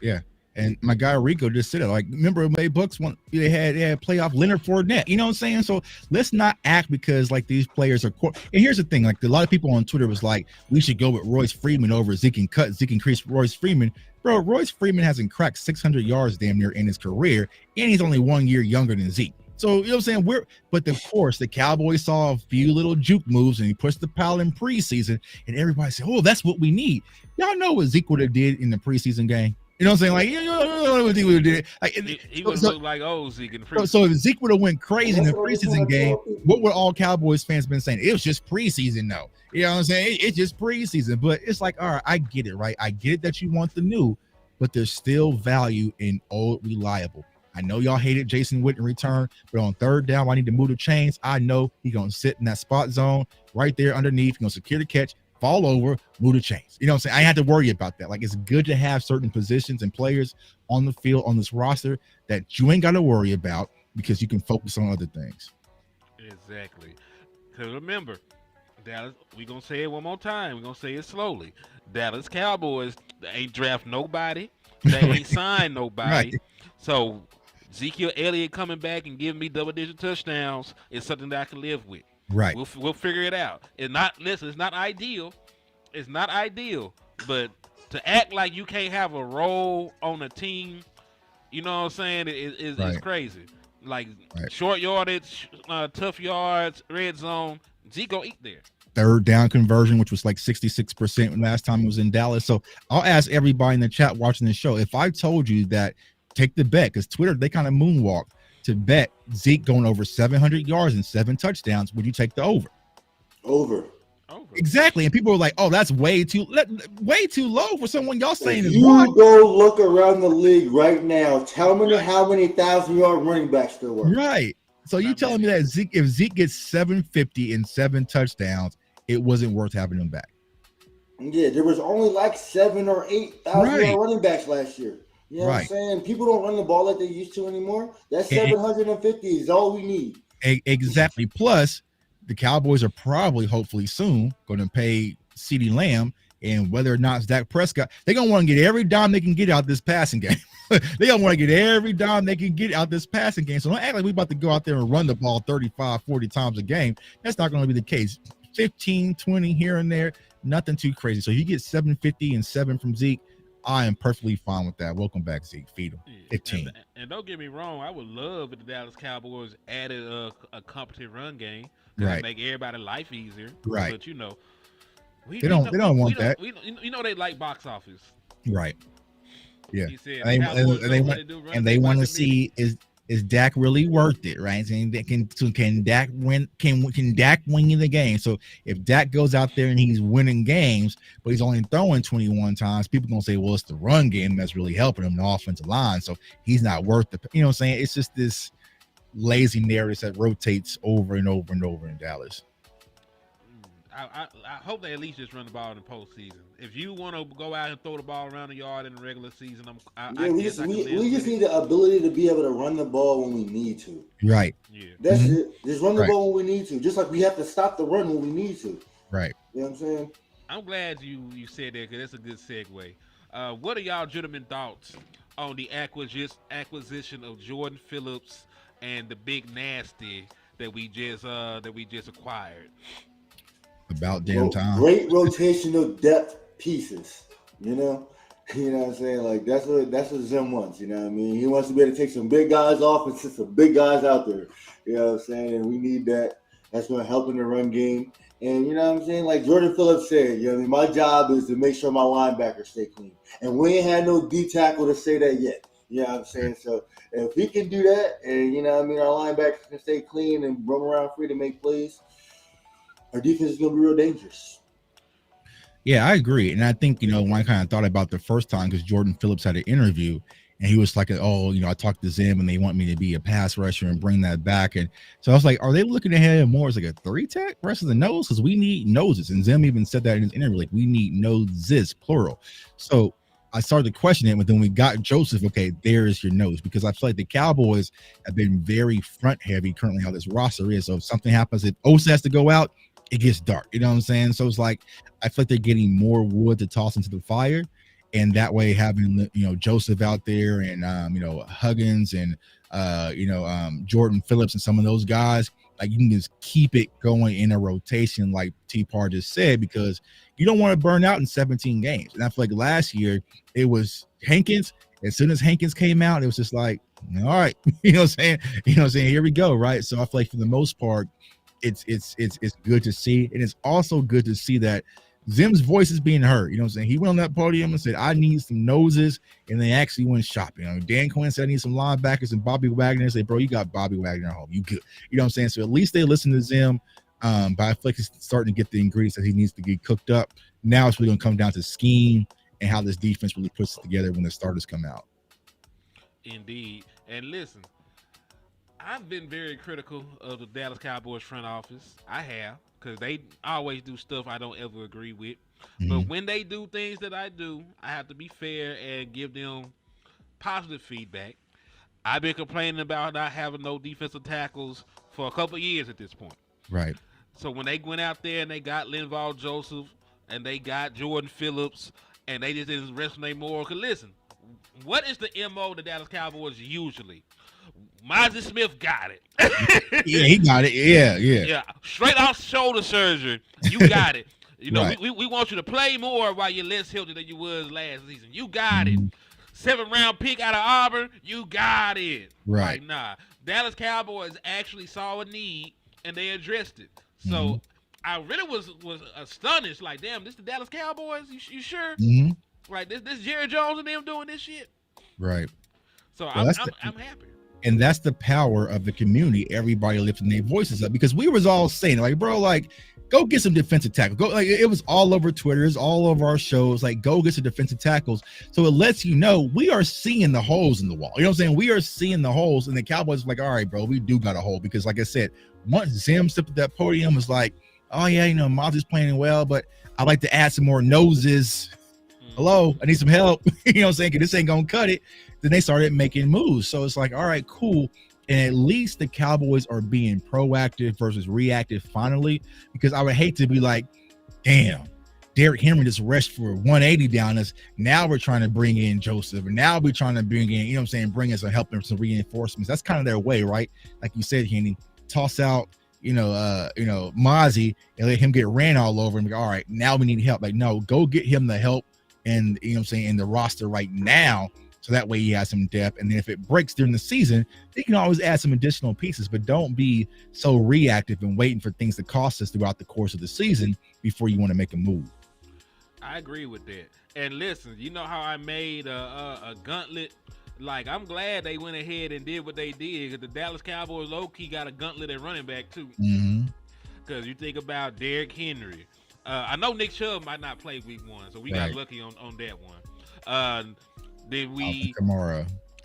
Speaker 3: Yeah. And my guy Rico just said it. Like, remember May Bucks when they had playoff Leonard Fournette. You know what I'm saying? So let's not act because like these players are. And here's the thing: like a lot of people on Twitter was like, we should go with Royce Freeman over Zeke and cut Zeke and increase Royce Freeman. Bro, Royce Freeman hasn't cracked 600 yards damn near in his career, and he's only 1 year younger than Zeke. So, you know what I'm saying? But of course, the Cowboys saw a few little juke moves and he pushed the pile in preseason, and everybody said, oh, that's what we need. Y'all know what Zeke would have did in the preseason game? You know what I'm saying? Like, you know what Zeke would have did. Like,
Speaker 2: he would look like old Zeke in the preseason.
Speaker 3: So if Zeke would have went crazy in the preseason game, what would all Cowboys fans been saying? It was just preseason, though. You know what I'm saying? It's just preseason. But it's like, all right, I get it, right? I get it that you want the new, but there's still value in old reliable. I know y'all hated Jason Witten return, but on third down, I need to move the chains. I know he's going to sit in that spot zone right there underneath. He's going to secure the catch, fall over, move the chains. You know what I'm saying? I had to worry about that. Like, it's good to have certain positions and players on the field, on this roster that you ain't got to worry about because you can focus on other things.
Speaker 2: Exactly. Because remember, Dallas, we're going to say it one more time. We're going to say it slowly. Dallas Cowboys, they ain't draft nobody. They ain't signed nobody.
Speaker 3: Right.
Speaker 2: So Ezekiel Elliott coming back and giving me double-digit touchdowns is something that I can live with.
Speaker 3: Right.
Speaker 2: We'll figure it out. It's not ideal. It's not ideal. But to act like you can't have a role on a team, you know what I'm saying, is crazy. Like short yardage, tough yards, red zone, Zeke go eat there.
Speaker 3: Third down conversion, which was like 66% last time it was in Dallas. So I'll ask everybody in the chat watching the show, if I told you that, take the bet, because Twitter, they kind of moonwalk to bet Zeke going over 700 yards and 7 touchdowns. Would you take the over?
Speaker 4: Over.
Speaker 3: Exactly. And people were like, oh, that's way too low for someone y'all saying is
Speaker 4: you
Speaker 3: wrong.
Speaker 4: Go look around the league right now. Tell me how many 1,000-yard running backs there were.
Speaker 3: Right. So you telling me that if Zeke gets 750 and 7 touchdowns, it wasn't worth having him back?
Speaker 4: Yeah, there was only like 7 or 8,000-yard running backs last year. You know what I'm saying? People don't run the ball like they used to anymore. That 750 is all we need.
Speaker 3: Exactly. Plus, the Cowboys are probably, hopefully soon, going to pay CeeDee Lamb, and whether or not it's Dak Prescott, they're going to want to get every dime they can get out this passing game. They're going to want to get every dime they can get out this passing game. So don't act like we're about to go out there and run the ball 35, 40 times a game. That's not going to be the case. 15, 20 here and there, nothing too crazy. So you get 750 and 7 from Zeke, I am perfectly fine with that. Welcome back, Zeke. Feed him. 15.
Speaker 2: And don't get me wrong, I would love if the Dallas Cowboys added a competent run game.
Speaker 3: Right.
Speaker 2: Make everybody's life easier.
Speaker 3: Right.
Speaker 2: But, you know,
Speaker 3: they don't want that.
Speaker 2: You know they like box office.
Speaker 3: Right. Yeah.
Speaker 2: He said,
Speaker 3: and they want to see is Dak really worth it, right? And can Dak win? Can Dak win you the game? So if Dak goes out there and he's winning games, but he's only throwing 21 times, people gonna say, well, it's the run game that's really helping him, the offensive line. So he's not worth the, you know what I'm saying? It's just this lazy narrative that rotates over and over and over in Dallas.
Speaker 2: I hope they at least just run the ball in the postseason. If you want to go out and throw the ball around the yard in the regular season,
Speaker 4: we just need the ability to be able to run the ball when we need to.
Speaker 3: Right.
Speaker 2: Yeah.
Speaker 4: That's it. Just run the ball when we need to. Just like we have to stop the run when we need to.
Speaker 3: Right.
Speaker 4: You know what I'm saying?
Speaker 2: I'm glad you said that because that's a good segue. What are y'all gentlemen thoughts on the acquisition of Jordan Phillips and the big nasty that we just acquired?
Speaker 3: About damn time.
Speaker 4: Great rotational depth pieces, you know what I'm saying? Like that's what Zim wants, you know what I mean? He wants to be able to take some big guys off and sit some big guys out there. You know what I'm saying? And we need that. That's going to help in the run game. And you know what I'm saying? Like Jordan Phillips said, you know what I mean? My job is to make sure my linebackers stay clean. And we ain't had no D tackle to say that yet. You know what I'm saying? So if he can do that and you know what I mean, our linebackers can stay clean and run around free to make plays, our defense is going to be real dangerous.
Speaker 3: Yeah, I agree. And I think, you know, when I kind of thought about the first time, because Jordan Phillips had an interview and he was like, oh, you know, I talked to Zim and they want me to be a pass rusher and bring that back. And so I was like, are they looking ahead more as like a 3-tech versus the nose? Because we need noses. And Zim even said that in his interview, like we need noses, plural. So I started to question it, but then we got Joseph. Okay, there is your nose, because I feel like the Cowboys have been very front heavy currently how this roster is. So if something happens, if Osa has to go out, it gets dark, you know what I'm saying? So it's like I feel like they're getting more wood to toss into the fire, and that way having, you know, Joseph out there and you know, Huggins and Jordan Phillips and some of those guys, like you can just keep it going in a rotation, like T-Par just said, because you don't want to burn out in 17 games. And I feel like last year it was Hankins. As soon as Hankins came out, it was just like, all right, you know what I'm saying? Here we go, right? So I feel like for the most part, it's good to see. And it's also good to see that Zim's voice is being heard. You know what I'm saying? He went on that podium and said, I need some noses, and they actually went shopping. You know, Dan Quinn said I need some linebackers, and Bobby Wagner said, bro, you got Bobby Wagner at home. You good. You know what I'm saying? So at least they listen to Zim. But I feel like he's starting to get the ingredients that he needs to get cooked up. Now it's really going to come down to scheme and how this defense really puts it together when the starters come out.
Speaker 2: Indeed. And listen, I've been very critical of the Dallas Cowboys front office. I have, because they always do stuff I don't ever agree with. Mm-hmm. But when they do things that I do, I have to be fair and give them positive feedback. I've been complaining about not having no defensive tackles for a couple of years at this point.
Speaker 3: Right.
Speaker 2: So when they went out there and they got Linval Joseph and they got Jordan Phillips and they just didn't resonate more. Because listen, what is the MO of the Dallas Cowboys usually? Mozzie Smith got it.
Speaker 3: Yeah, he got it. Yeah.
Speaker 2: Straight off shoulder surgery. You got it. You know, right. we want you to play more while you're less healthy than you was last season. You got it. 7th-round pick out of Auburn. You got it.
Speaker 3: Right.
Speaker 2: Like, nah. Dallas Cowboys actually saw a need and they addressed it. So I really was astonished. Like, damn, this the Dallas Cowboys? You sure? Like this Jerry Jones and them doing this shit?
Speaker 3: Right.
Speaker 2: So well, I'm happy.
Speaker 3: And that's the power of the community. Everybody lifting their voices up, because we was all saying, like, bro, like, go get some defensive tackles. Go, like, it was all over Twitter, it's all over our shows. Like, go get some defensive tackles. So it lets you know we are seeing the holes in the wall. You know what I'm saying? We are seeing the holes, and the Cowboys are like, all right, bro, we do got a hole. Because, like I said, once Zim stepped at that podium, was like, oh yeah, you know, Mozzie's playing well, but I'd like to add some more noses. Hello, I need some help. You know what I'm saying? Because this ain't gonna cut it. Then they started making moves. So it's like, all right, cool. And at least the Cowboys are being proactive versus reactive finally, because I would hate to be like, damn, Derrick Henry just rushed for 180 down us. Now we're trying to bring in Joseph, and now we're trying to bring in, you know what I'm saying, bring in some help and some reinforcements. That's kind of their way, right? Like you said, Henny, toss out, Mozzie and let him get ran all over and be like, all right, now we need help. Like, no, go get him the help and, you know what I'm saying, in the roster right now. So that way he has some depth. And then if it breaks during the season, they can always add some additional pieces, but don't be so reactive and waiting for things to cost us throughout the course of the season before you want to make a move.
Speaker 2: I agree with that. And listen, you know how I made a gauntlet Like, I'm glad they went ahead and did what they did, because the Dallas Cowboys low-key got a gauntlet at running back, too.
Speaker 3: Mm-hmm.
Speaker 2: Because you think about Derrick Henry. I know Nick Chubb might not play week 1, so we got lucky on that one. Then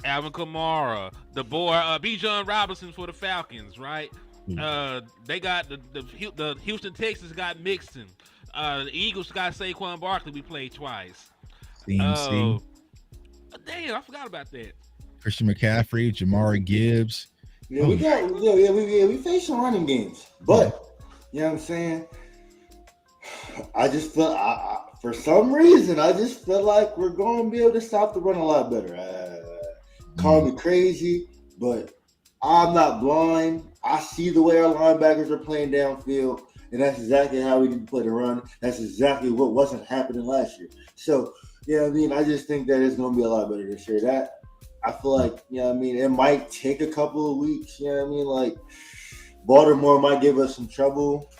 Speaker 2: Alvin Kamara, the boy, Bijan Robinson for the Falcons, right? They got the Houston Texans got Mixon. The Eagles got Saquon Barkley. We played twice.
Speaker 3: CMC.
Speaker 2: Damn, I forgot about that.
Speaker 3: Christian McCaffrey, Jamari Gibbs.
Speaker 4: Yeah, we faced some running games, but you know what I'm saying. I just feel, for some reason, I just feel like we're going to be able to stop the run a lot better. Call me crazy, but I'm not blind. I see the way our linebackers are playing downfield, and that's exactly how we need to play the run. That's exactly what wasn't happening last year. So, yeah, I mean, I just think that it's going to be a lot better this year. That I feel like, you know what I mean, it might take a couple of weeks, you know what I mean? Like, Baltimore might give us some trouble.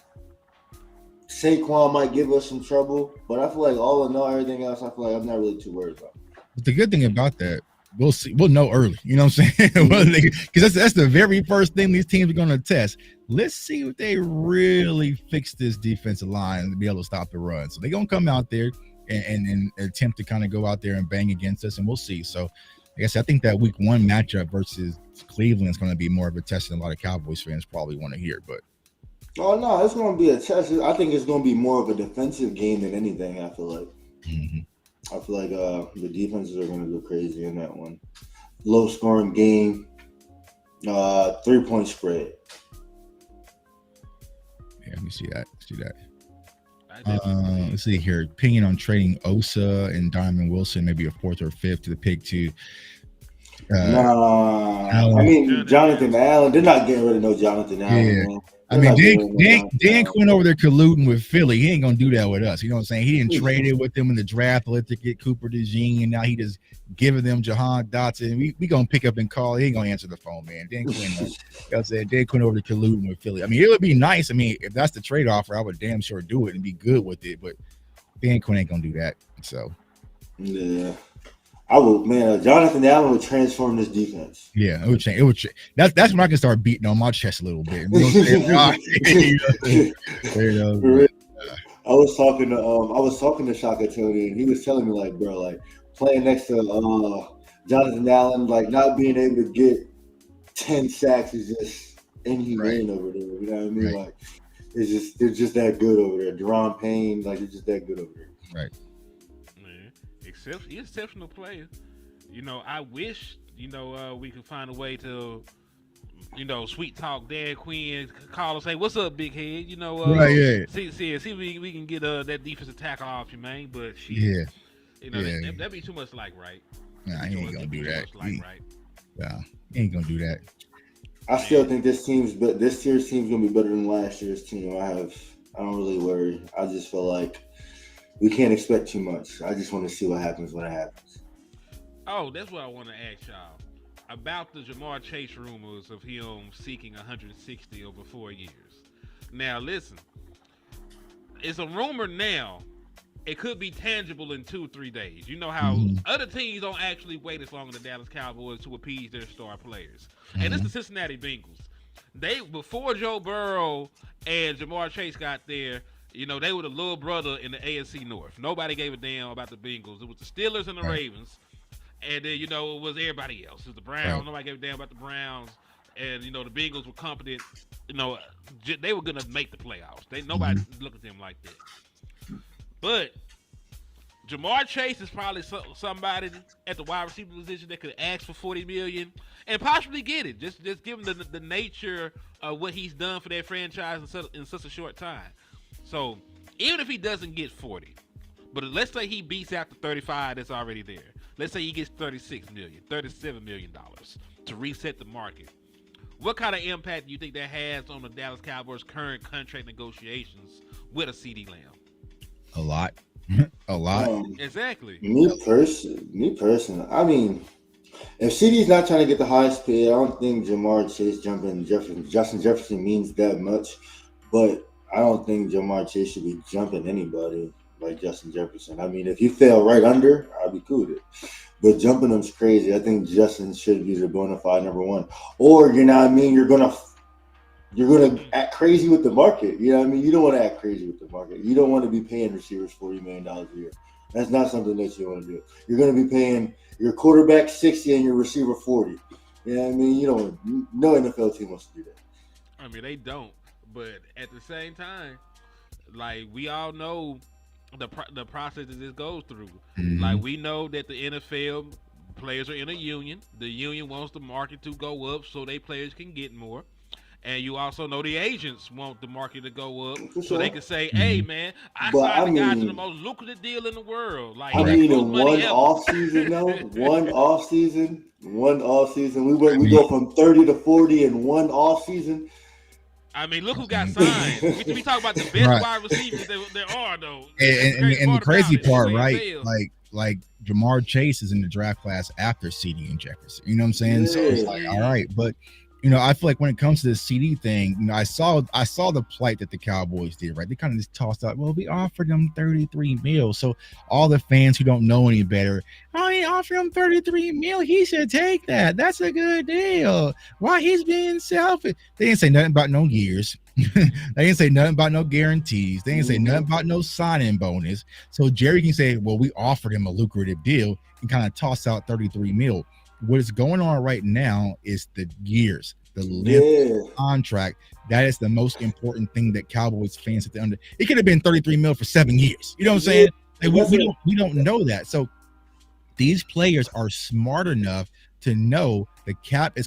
Speaker 4: Saquon might give us some trouble. But I feel like all in all, everything else, I feel like I'm not really too worried about.
Speaker 3: But the good thing about that, we'll see. We'll know early. You know what I'm saying? Because that's the very first thing these teams are going to test. Let's see if they really fix this defensive line to be able to stop the run. So they're going to come out there and attempt to kind of go out there and bang against us, and we'll see. So, I guess I think that week 1 matchup versus Cleveland is going to be more of a test than a lot of Cowboys fans probably want to hear. But
Speaker 4: no, it's going to be a test. I think it's going to be more of a defensive game than anything. I feel like. I feel like the defenses are going to go crazy in that one. Low scoring game, 3-point spread.
Speaker 3: Yeah, let me see that. Let's see here. Opinion on trading Osa and Diamond Wilson, maybe a 4th or 5th to the pick to.
Speaker 4: I mean, Jonathan Allen. They're not getting rid of no Jonathan Allen. Yeah. Man.
Speaker 3: I mean, Dan Quinn over there colluding with Philly. He ain't gonna do that with us. You know what I'm saying? He didn't trade it with them in the draft. Let to get Cooper DeJean, and now he just giving them Jahan Dotson. We gonna pick up and call. He ain't gonna answer the phone, man. Dan Quinn. I said Dan Quinn over there colluding with Philly. I mean, it would be nice. I mean, if that's the trade offer, I would damn sure do it and be good with it. But Dan Quinn ain't gonna do that. So
Speaker 4: yeah. I would, man. Jonathan Allen would transform this defense.
Speaker 3: Yeah, it would change. That's when I can start beating on my chest a little bit.
Speaker 4: I was talking to Shaka Tony, and he was telling me, like, bro, like playing next to Jonathan Allen, like not being able to get 10 sacks is just inhumane over there. You know what I mean? Like they're just that good over there. Deron Payne, like they're just that good over there.
Speaker 3: Right.
Speaker 2: Exceptional player. You know, I wish, we could find a way to, sweet talk Dan Quinn, call and say, "What's up, big head?" See if we can get that defensive tackle off you, man. But that'd be too much like, right?
Speaker 3: Nah, he ain't gonna do that. He ain't gonna do that.
Speaker 4: I still think this year's team's gonna be better than last year's team. I don't really worry. I just feel like we can't expect too much. I just want to see what happens when it happens.
Speaker 2: Oh, that's what I want to ask y'all about the Jamar Chase rumors of him seeking 160 over 4 years. Now, listen, it's a rumor now. It could be tangible in 2-3 days. You know how other teams don't actually wait as long as the Dallas Cowboys to appease their star players. And it's the Cincinnati Bengals. Before Joe Burrow and Jamar Chase got there, they were the little brother in the AFC North. Nobody gave a damn about the Bengals. It was the Steelers and the Ravens. And then, it was everybody else. It was the Browns. Right. Nobody gave a damn about the Browns. And, the Bengals were competent. They were going to make the playoffs. Nobody looked at them like that. But Jamar Chase is probably somebody at the wide receiver position that could ask for $40 million and possibly get it. Just given the nature of what he's done for their franchise in such a short time. So even if he doesn't get 40, but let's say he beats out the 35 that's already there. Let's say he gets $36 million, $37 million to reset the market. What kind of impact do you think that has on the Dallas Cowboys' current contract negotiations with a CD Lamb?
Speaker 3: A lot. A lot.
Speaker 2: Exactly.
Speaker 4: Me personally, I mean, if CD's not trying to get the highest pay, I don't think Jamar Chase jumping Justin Jefferson means that much. But I don't think Jamar Chase should be jumping anybody like Justin Jefferson. I mean, if you fell right under, I'd be cool with it. But jumping them's crazy. I think Justin should be the bona fide number one. Or, you know what I mean, you're gonna act crazy with the market. You know what I mean? You don't want to act crazy with the market. You don't want to be paying receivers $40 million a year. That's not something that you want to do. You're going to be paying your quarterback 60 and your receiver 40. You know what I mean? No NFL team wants to do that.
Speaker 2: I mean, they don't. But at the same time, like, we all know the process that this goes through.
Speaker 3: Mhm.
Speaker 2: Like, we know that the NFL players are in a union. The union wants the market to go up so they players can get more. And you also know the agents want the market to go up so they can say, "Hey, man, I signed the guy to the most lucrative deal in the world." Like,
Speaker 4: I mean, in one
Speaker 2: ever.
Speaker 4: off season, we go from 30 to 40 in one off season.
Speaker 2: I mean, look who got signed. we talk about the best
Speaker 3: Right.
Speaker 2: wide receivers there are, though.
Speaker 3: And the crazy part, right?
Speaker 2: NFL.
Speaker 3: Like Jamar Chase is in the draft class after CD and Jefferson. You know what I'm saying? So it's like, all right, but I feel like when it comes to the CD thing, I saw the plight that the Cowboys did, right? They kind of just tossed out, well, we offered them 33 mil. So all the fans who don't know any better, he offered him 33 mil. He should take that. That's a good deal. Why he's being selfish? They didn't say nothing about no years. They didn't say nothing about no guarantees. They didn't say nothing about no signing bonus. So Jerry can say, well, we offered him a lucrative deal and kind of toss out 33 mil. What is going on right now is the years, the length of the contract. That is the most important thing that Cowboys fans have to under. It could have been 33 mil for 7 years. You know what I'm saying? Like, we don't know that. So these players are smart enough to know the cap is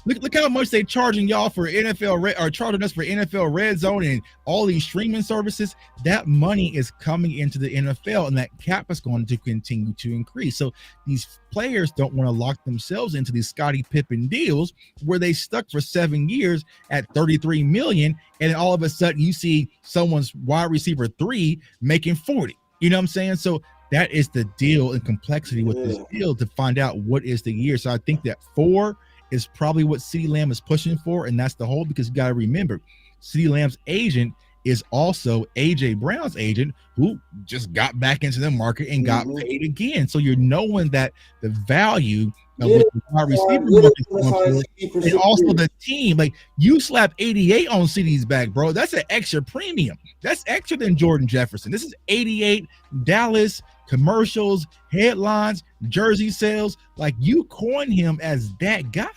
Speaker 3: look how much they charging y'all for NFL or charging us for NFL Red Zone and all these streaming services. That money is coming into the NFL, and that cap is going to continue to increase. So these players don't want to lock themselves into these Scottie Pippen deals where they stuck for 7 years at 33 million, and all of a sudden you see someone's wide receiver 3 making 40. You know what I'm saying? So that is the deal and complexity with this deal to find out what is the year. So I think that 4 is probably what CeeDee Lamb is pushing for, and that's the whole, because you got to remember, CeeDee Lamb's agent is also AJ Brown's agent, who just got back into the market and got paid again. So you're knowing that the value of what the wide receiver market is going for, and also the team. Like, you slap 88 on CD's back, bro. That's an extra premium. That's extra than Jordan Jefferson. This is 88 Dallas commercials, headlines, jersey sales. Like, you coin him as that guy.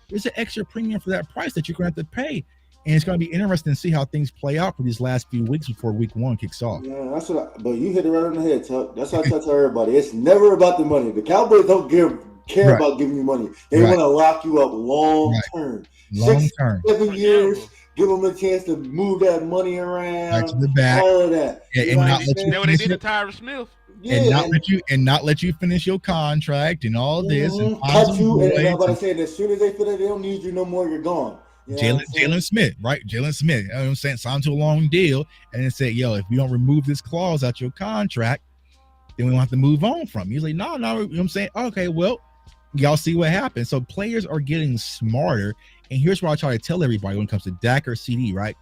Speaker 3: There's an extra premium for that price that you're going to have to pay. And it's going to be interesting to see how things play out for these last few weeks before week 1 kicks off.
Speaker 4: Yeah, that's but you hit it right on the head, Tuck. That's how I tell everybody. It's never about the money. The Cowboys don't care about giving you money. They want to lock you up long term. 6, 7 years. Give them a chance to move that money around.
Speaker 3: Back to the back.
Speaker 4: All of that.
Speaker 3: Yeah, and not let you
Speaker 2: what they did to Tyron Smith.
Speaker 3: And not let you finish your contract and all this. And
Speaker 4: cut you. And I'm about to say, as soon as they feel that they don't need you no more, you're gone.
Speaker 3: Jalen Smith, right? Jalen Smith, you know what I'm saying, signed to a long deal and then said, yo, if you don't remove this clause out your contract, then we don't have to move on from you. He's like, no, you know what I'm saying? Okay, well, y'all see what happens. So players are getting smarter. And here's what I try to tell everybody when it comes to Dak or CD, right?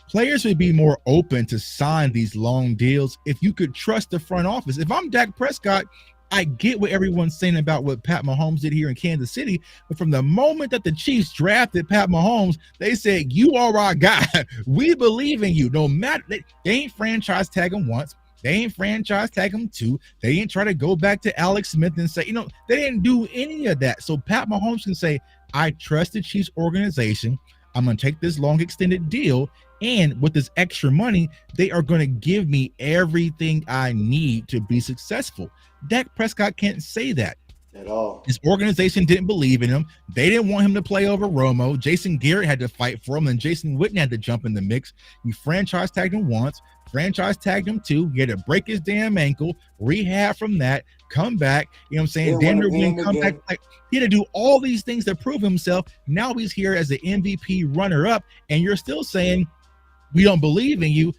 Speaker 3: Players would be more open to sign these long deals if you could trust the front office. If I'm Dak Prescott, I get what everyone's saying about what Pat Mahomes did here in Kansas City, but from the moment that the Chiefs drafted Pat Mahomes, they said, you are our guy. We believe in you. No matter, they ain't franchise tag him once. They ain't franchise tag him 2. They ain't try to go back to Alex Smith and say, they didn't do any of that. So Pat Mahomes can say, I trust the Chiefs organization. I'm going to take this long extended deal. And with this extra money, they are going to give me everything I need to be successful. Dak Prescott can't say that
Speaker 4: at all.
Speaker 3: His organization didn't believe in him. They didn't want him to play over Romo. Jason Garrett had to fight for him, and Jason Witten had to jump in the mix. You franchise tagged him once, franchise tagged him 2. He had to break his damn ankle, rehab from that, come back. You know what I'm saying? Denver win, come back. Like, he had to do all these things to prove himself. Now he's here as the MVP runner-up, and you're still saying, we don't believe in you.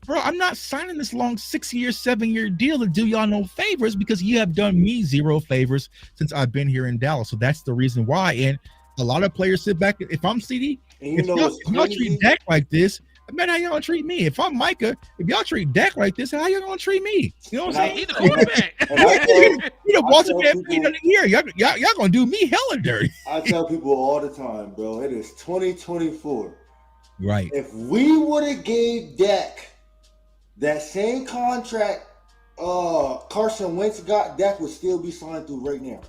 Speaker 3: Bro, I'm not signing this long 6-year, 7-year deal to do y'all no favors, because you have done me 0 favors since I've been here in Dallas. So that's the reason why. And a lot of players sit back. If I'm CD, if y'all treat Dak like this, Man, how y'all gonna treat me? If I'm Micah, if y'all treat Dak like this, how y'all gonna treat me? You know what I'm saying?
Speaker 2: He's the quarterback.
Speaker 3: You know, Walter MVP of the year. Y'all gonna do me hella dirty.
Speaker 4: I tell people all the time, bro. It is 2024.
Speaker 3: Right.
Speaker 4: If we would have gave Dak that same contract Carson Wentz got, Dak would still be signed through right now.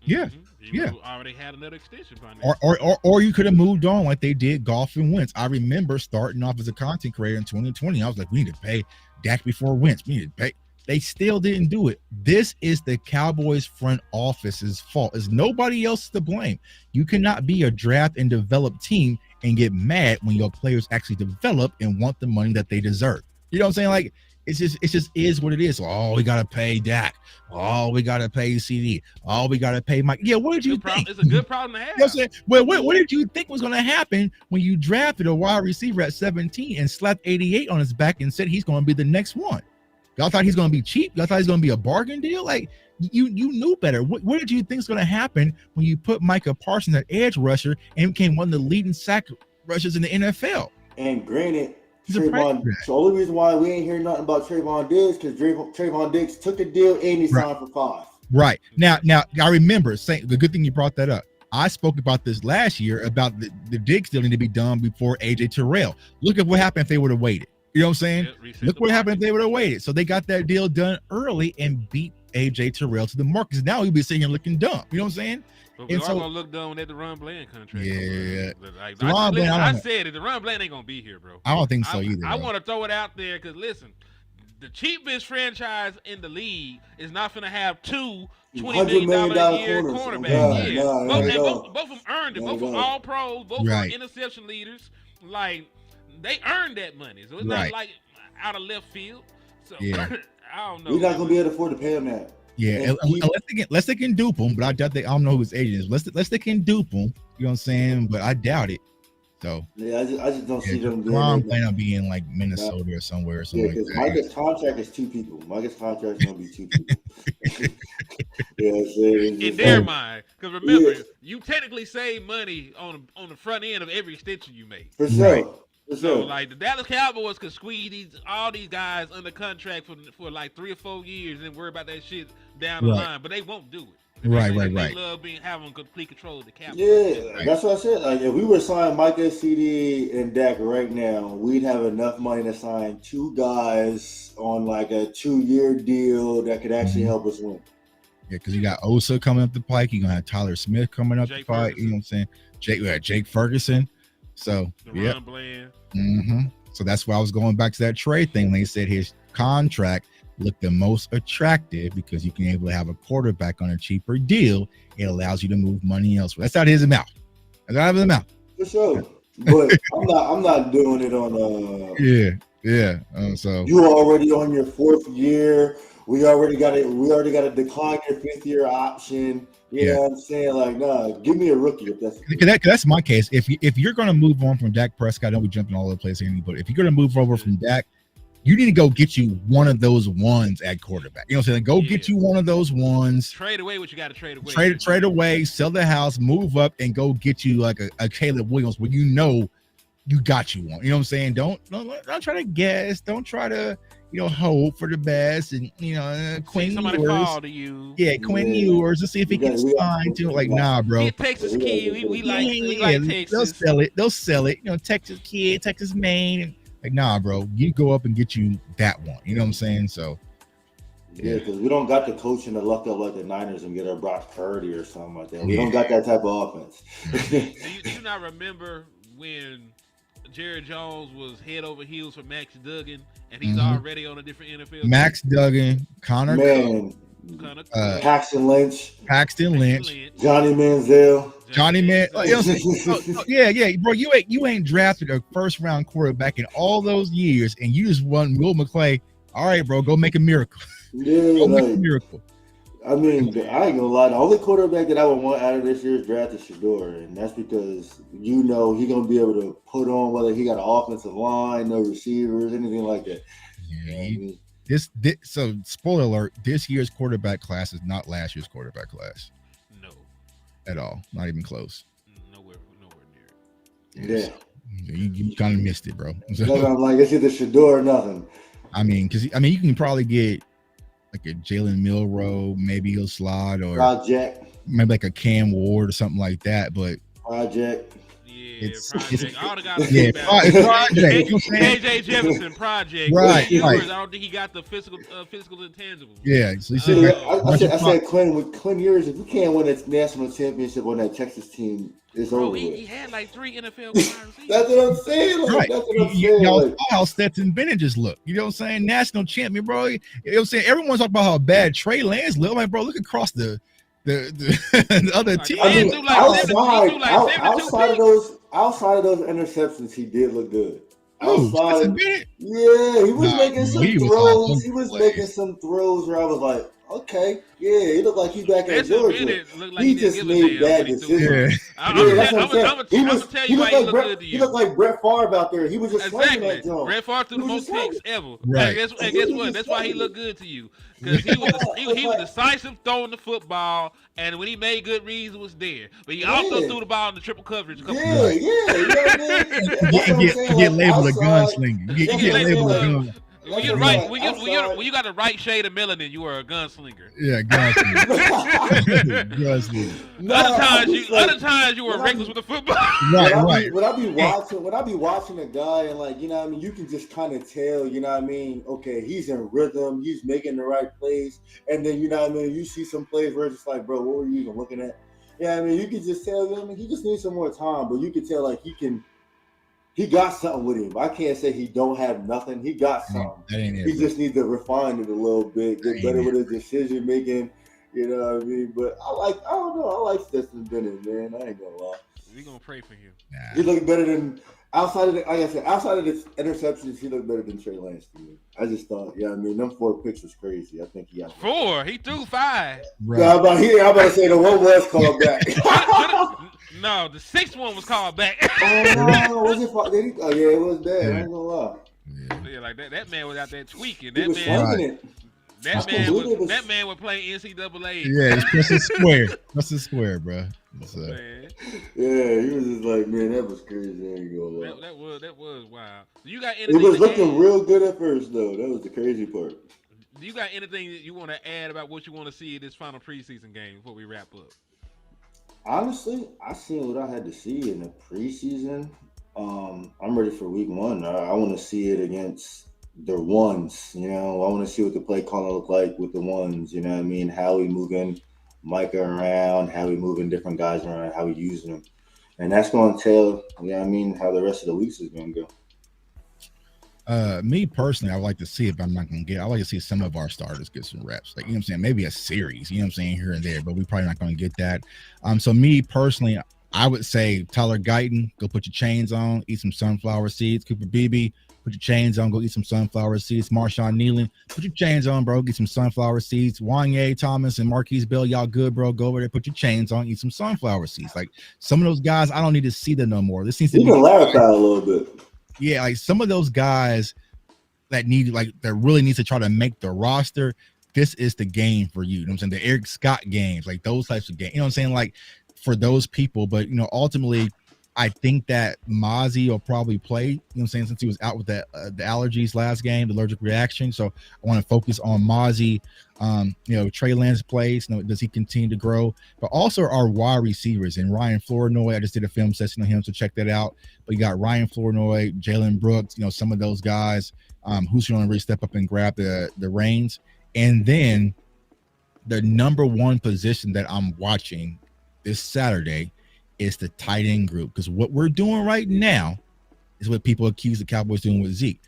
Speaker 3: Yeah.
Speaker 2: He
Speaker 3: Yeah.
Speaker 2: already had another extension by now.
Speaker 3: Or you could have moved on like they did Goff and Wentz. I remember starting off as a content creator in 2020. I was like, we need to pay Dak before Wentz. We need to pay. They still didn't do it. This is the Cowboys front office's fault. It's nobody else to blame. You cannot be a draft and develop team and get mad when your players actually develop and want the money that they deserve. You know what I'm saying? Like, it just is what it is. Oh, we gotta pay Dak. Oh, we gotta pay CD. Oh, we gotta pay Mike. Yeah, what did you think?
Speaker 2: It's a good problem to have.
Speaker 3: You know what I'm saying? Well, what did you think was gonna happen when you drafted a wide receiver at 17 and slapped 88 on his back and said he's gonna be the next one? Y'all thought he's gonna be cheap? Y'all thought he's gonna be a bargain deal? Like, you knew better. What did you think is gonna happen when you put Micah Parsons at edge rusher and became one of the leading sack rushers in the NFL?
Speaker 4: And granted, Trayvon, the only reason why we ain't hear nothing about Trayvon Diggs because Trayvon Diggs took the deal and he signed for 5.
Speaker 3: Right. Now I remember saying, the good thing you brought that up. I spoke about this last year about the Diggs deal need to be done before AJ Terrell. Look at what happened if they would have waited. You know what I'm saying? Look what happened if they would have waited. So they got that deal done early and beat AJ Terrell to the market. Now he'll be sitting here looking dumb. You know what I'm saying?
Speaker 2: But we are gonna look dumb when they the Ron Bland contract.
Speaker 3: Yeah.
Speaker 2: Like,
Speaker 3: I
Speaker 2: said it. The Ron Bland ain't gonna be here, bro.
Speaker 3: I don't think so either.
Speaker 2: I want to throw it out there because listen, the cheapest franchise in the league is not gonna have two $20 million a year cornerbacks. Both of them earned it. Both of them all pros. Both of them interception leaders. Like, they earned that money, so it's not like out of left field. So I don't know.
Speaker 4: We're not gonna be able to afford to pay them that.
Speaker 3: Yeah, unless they can dupe him, but I doubt I don't know who his agent is. Unless they can dupe him, you know what I'm saying? But I doubt it. So
Speaker 4: yeah, I just don't see them.
Speaker 3: I'm planning on being like Minnesota or somewhere or something.
Speaker 4: Yeah, because Micah's contract is 2 people. Micah's contract is gonna be 2 people.
Speaker 2: In their mind, because remember, you technically save money on the front end of every extension you make.
Speaker 4: For sure. Right.
Speaker 2: So, like, the Dallas Cowboys could squeeze all these guys under contract for like 3 or 4 years and worry about that shit down the line, but they won't do it. They love having complete control of the cap.
Speaker 4: Yeah, that's what I said. Like, if we were signing Micah, CD, and Dak right now, we'd have enough money to sign 2 guys on like a 2-year deal that could actually help us win.
Speaker 3: Yeah, because you got Osa coming up the pike. You're gonna have Tyler Smith coming up the pike. You know what I'm saying? Jake Ferguson. So
Speaker 2: yeah.
Speaker 3: So that's why I was going back to that trade thing. They said his contract looked the most attractive because you can able to have a quarterback on a cheaper deal. It allows you to move money elsewhere. That's out of his mouth. That's out of his mouth.
Speaker 4: For sure. But I'm not doing it on
Speaker 3: so
Speaker 4: you already on your 4th year. We already got to decline your 5th year option. You know what I'm saying? Like, nah, give me a rookie if
Speaker 3: that's my case. If you're going to move on from Dak Prescott, I know we're jumping all over the place here, but if you're going to move over from Dak, you need to go get you one of those ones at quarterback. You know what I'm saying? Go get you one of those ones.
Speaker 2: Trade away what you got to trade away.
Speaker 3: Trade away, sell the house, move up, and go get you like a Caleb Williams where you know you got you one. You know what I'm saying? Don't try to guess. Don't try to hope for the best, and Quinn
Speaker 2: somebody
Speaker 3: Ewers.
Speaker 2: Fall to you.
Speaker 3: Yeah, Quinn Ewers to see if he can sign to like, nah, bro.
Speaker 2: He a Texas kid. We like Texas.
Speaker 3: They'll sell it. Texas kid, Texas Maine. And, like, nah, bro. You go up and get you that one. You know what I'm saying? So.
Speaker 4: Yeah, because we don't got the coaching to luck up like the Niners and get our Brock Purdy or something like that. We don't got that type of offense.
Speaker 2: do you not remember when Jerry Jones was head over heels for Max Duggan, and he's already on a different NFL team?
Speaker 3: Max Duggan, Connor Cook,
Speaker 4: Paxton Lynch,
Speaker 3: Johnny
Speaker 4: Manziel.
Speaker 3: Bro. You ain't drafted a first-round quarterback in all those years, and you just won Will McClay. All right, bro, go make a miracle.
Speaker 4: Yeah,
Speaker 3: make a miracle.
Speaker 4: I mean, I ain't gonna lie. The only quarterback that I would want out of this year's draft is Shedeur, and that's because he's gonna be able to put on whether he got an offensive line, no receivers, anything like that.
Speaker 3: Yeah, This so spoiler alert: this year's quarterback class is not last year's quarterback class.
Speaker 2: No,
Speaker 3: at all, not even close.
Speaker 2: Nowhere near it.
Speaker 4: Yeah.
Speaker 3: You kind of missed it, bro. So,
Speaker 4: Look, I'm like, it's either Shador or nothing.
Speaker 3: I mean, because you can probably get like a Jalen Milroe, maybe he'll slide, or
Speaker 4: Project.
Speaker 3: maybe like a Cam Ward or something like that. But
Speaker 4: Project.
Speaker 2: Yeah,
Speaker 3: It's-
Speaker 2: project. All the guys.
Speaker 3: yeah, project. You know what I'm saying?
Speaker 2: KJ Jefferson project.
Speaker 3: Right,
Speaker 2: Yours,
Speaker 3: right.
Speaker 2: I don't think he got the physical intangibles.
Speaker 3: Yeah, so you
Speaker 4: Yeah,
Speaker 3: said
Speaker 4: I said Clint, with Clint Ewers, if we can't win a national championship on that Texas team, it's
Speaker 2: Bro,
Speaker 4: over
Speaker 2: he
Speaker 4: with.
Speaker 2: had like 3 NFL wide receivers.
Speaker 4: That's what I'm saying. Like,
Speaker 3: right.
Speaker 4: That's what I'm saying.
Speaker 3: Y'all
Speaker 4: Like,
Speaker 3: saw how Stetson Bennett just looked. You know what I'm saying? National champion, bro. You know what I'm saying? Everyone's talking about how bad Trey Lance looked. I'm like, bro, look across the other team.
Speaker 4: I mean,
Speaker 2: threw like 72
Speaker 4: outside of those interceptions, he did look good.
Speaker 3: Oh,
Speaker 4: Outside,
Speaker 3: Stetson Bennett?
Speaker 4: yeah, he was
Speaker 3: Nah,
Speaker 4: making some
Speaker 3: he was
Speaker 4: throws.
Speaker 3: on
Speaker 4: He was
Speaker 3: play.
Speaker 4: making some throws where I was like, okay, yeah, he looked like he's back at
Speaker 2: Stetson
Speaker 4: Georgia.
Speaker 2: Bennett looked like
Speaker 4: He
Speaker 2: he didn't
Speaker 4: just
Speaker 2: give a
Speaker 4: made
Speaker 2: damn
Speaker 4: bad
Speaker 2: when he threw
Speaker 3: Yeah.
Speaker 2: it.
Speaker 4: decisions.
Speaker 2: I'm
Speaker 4: Yeah,
Speaker 2: gonna
Speaker 4: that's
Speaker 2: tell
Speaker 4: what I'm saying.
Speaker 2: you why he looked good to
Speaker 4: He
Speaker 2: you.
Speaker 4: looked like Brett Favre out there. He was just slinging
Speaker 2: Exactly.
Speaker 4: that jump.
Speaker 2: Brett Favre threw the
Speaker 4: He was
Speaker 2: most
Speaker 4: just
Speaker 2: picks
Speaker 4: slinging.
Speaker 2: ever.
Speaker 3: Right.
Speaker 2: And guess what? That's why he looked good to you. Because he was decisive throwing the football, and when he made good reads, it was there. But he also
Speaker 4: Yeah.
Speaker 2: threw the ball in the triple coverage. a couple
Speaker 4: Yeah,
Speaker 2: times.
Speaker 4: yeah, you know what I mean? That's what I'm
Speaker 3: You
Speaker 4: saying.
Speaker 3: get
Speaker 4: Like,
Speaker 3: labeled a
Speaker 4: outside-
Speaker 3: gunslinger. You
Speaker 2: You
Speaker 3: get
Speaker 2: get
Speaker 3: labeled a
Speaker 2: labeled
Speaker 3: gun.
Speaker 2: When you
Speaker 4: That's
Speaker 2: when
Speaker 4: outside.
Speaker 2: you got the right shade of melanin, you are a gunslinger.
Speaker 3: Yeah, gunslinger. Gunslinger.
Speaker 2: Other times you were reckless with the football.
Speaker 3: Right.
Speaker 4: When I be watching a guy and like, you know what I mean, you can just kind of tell, you know what I mean, okay, he's in rhythm, he's making the right plays, and then you know what I mean, you see some plays where it's just like, bro, what were you even looking at? Yeah, I mean, you can just tell, you know what I mean, he just needs some more time, but you can tell like he got something with him. I can't say he don't have nothing. He got something.
Speaker 3: That ain't it,
Speaker 4: He
Speaker 3: bro.
Speaker 4: just needs to refine it a little bit, get better
Speaker 3: Amen.
Speaker 4: with his decision making. You know what I mean? But I don't know. I like Stetson Bennett, man. I ain't gonna lie.
Speaker 2: We gonna pray for him.
Speaker 3: Nah.
Speaker 4: He looked better than outside of the interceptions. He looked better than Trey Lance to me. I just thought, yeah, I mean, them 4 picks was crazy. I think he got
Speaker 2: 4. He threw 5.
Speaker 3: Right.
Speaker 4: Yeah, I'm about to say the one was called back.
Speaker 2: No, the 6th one was called back.
Speaker 4: Oh no, was it? Oh yeah, it was bad. I ain't gonna lie.
Speaker 2: Yeah, like that man was out there tweaking.
Speaker 4: He was slinging it.
Speaker 2: That man would play NCAA.
Speaker 3: Yeah, it's Preston Square. Preston Square, bro. So,
Speaker 2: Man,
Speaker 4: Yeah, he was just like, man, that was crazy. I ain't gonna lie.
Speaker 2: that was wild. Do you got
Speaker 4: It
Speaker 2: anything?
Speaker 4: was
Speaker 2: to
Speaker 4: looking
Speaker 2: add?
Speaker 4: real good at first, though. That was the crazy part.
Speaker 2: Do you got anything that you want to add about what you want to see in this final preseason game before we wrap up?
Speaker 4: Honestly, I seen what I had to see in the preseason. I'm ready for week 1. I want to see it against the ones. You know, I want to see what the play calling look like with the ones. You know what I mean? How we moving Micah around, how we moving different guys around, how we using them, and that's going to tell. You know what I mean? How the rest of the weeks is going to go.
Speaker 3: Me personally, I would like to see it, but I'm not gonna get. I like to see some of our starters get some reps. Like, you know what I'm saying? Maybe a series, you know what I'm saying, here and there, but we probably not gonna get that. So me personally, I would say Tyler Guyton, go put your chains on, eat some sunflower seeds. Cooper Beebe, put your chains on, go eat some sunflower seeds. Marshawn Nealon, put your chains on, bro, get some sunflower seeds. Wanye Thomas and Marquise Bell, y'all good, bro. Go over there, put your chains on, eat some sunflower seeds. Like, some of those guys, I don't need to see them no more. This seems to
Speaker 4: You
Speaker 3: be
Speaker 4: can laugh at a little bit.
Speaker 3: yeah, like some of those guys that really needs to try to make the roster. This is the game for you. You know what I'm saying? The Eric Scott games, like those types of games. You know what I'm saying? Like for those people, but you know, ultimately, I think that Mozzie will probably play. You know what I'm saying? Since he was out with the allergies last game, the allergic reaction. So I want to focus on Mozzie. You know, Trey Lance plays. You know, does he continue to grow? But also our wide receivers and Ryan Flournoy. I just did a film session on him, so check that out. But you got Ryan Flournoy, Jalen Brooks. You know, some of those guys who's going to really step up and grab the reins. And then the number one position that I'm watching this Saturday is the tight end group, because what we're doing right now is what people accuse the Cowboys doing with Zeke.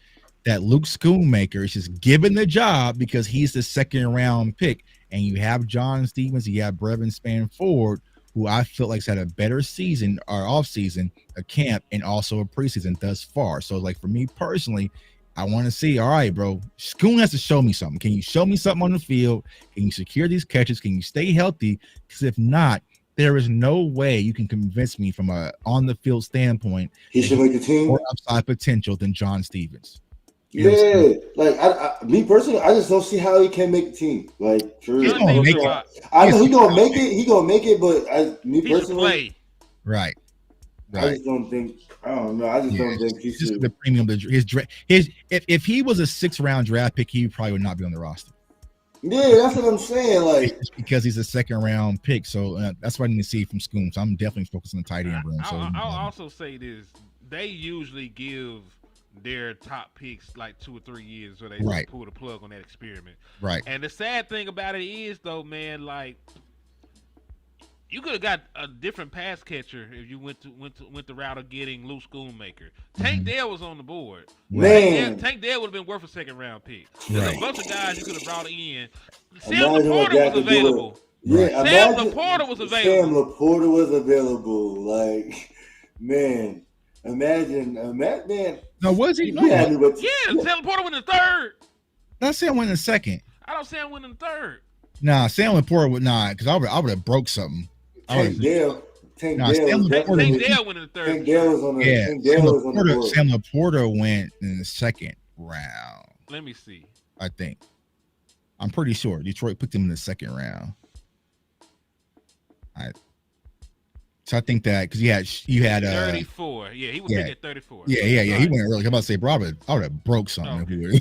Speaker 3: That Luke Schoonmaker is just given the job because he's the 2nd round pick, and you have John Stevens, you have Brevin Spann-Ford, who I feel like's had a better season or off season, a camp, and also a preseason thus far. So, like for me personally, I want to see, all right, bro, Schoon has to show me something. Can you show me something on the field? Can you secure these catches? Can you stay healthy? Because if not, there is no way you can convince me from a on the field standpoint
Speaker 4: He should make the team.
Speaker 3: more upside potential than John Stevens.
Speaker 4: Yeah, like me personally, I just don't see how he can make the team. Like, true.
Speaker 3: He's gonna make it.
Speaker 4: I know he gonna make it. He gonna make it, but me
Speaker 2: He should
Speaker 4: personally,
Speaker 2: play.
Speaker 3: Right.
Speaker 4: I just don't think. I don't know. I just don't think he
Speaker 3: just
Speaker 4: should.
Speaker 3: the premium. If he was a 6th round draft pick, he probably would not be on the roster.
Speaker 4: Yeah, that's what I'm saying. Like
Speaker 3: just because he's a 2nd round pick, so that's what I need to see from Scoom. So I'm definitely focusing on the tight end room.
Speaker 2: I'll also say this: they usually give their top picks like 2 or 3 years, so they just pull the plug on that experiment.
Speaker 3: Right.
Speaker 2: And the sad thing about it is, though, man, like. You could have got a different pass catcher if you went the route of getting Luke Schoonmaker. Tank Dell was on the board.
Speaker 4: Man,
Speaker 2: Tank Dell would have been worth a 2nd round pick. There's a bunch of guys you could have brought in. Sam Laporta was available. Sam Laporta was available.
Speaker 4: Sam Laporta was available. Like, man, imagine, man.
Speaker 3: No, was he?
Speaker 2: Yeah, Sam Laporta went in the 3rd.
Speaker 3: No, Sam went in the 2nd.
Speaker 2: I don't say Sam went in the 3rd.
Speaker 3: Nah, Sam Laporta would not, because I would have broke something.
Speaker 4: Tank Dell
Speaker 2: went in the 3rd.
Speaker 4: Tank Dell was on the
Speaker 3: Sam Laporta went in the 2nd round.
Speaker 2: Let me see.
Speaker 3: I think. I'm pretty sure Detroit picked him in the 2nd round. So I think that because you had
Speaker 2: 34. Yeah, he was picked at 34.
Speaker 3: Yeah. He went early. I'm about to say, bro, I would have broke something if we would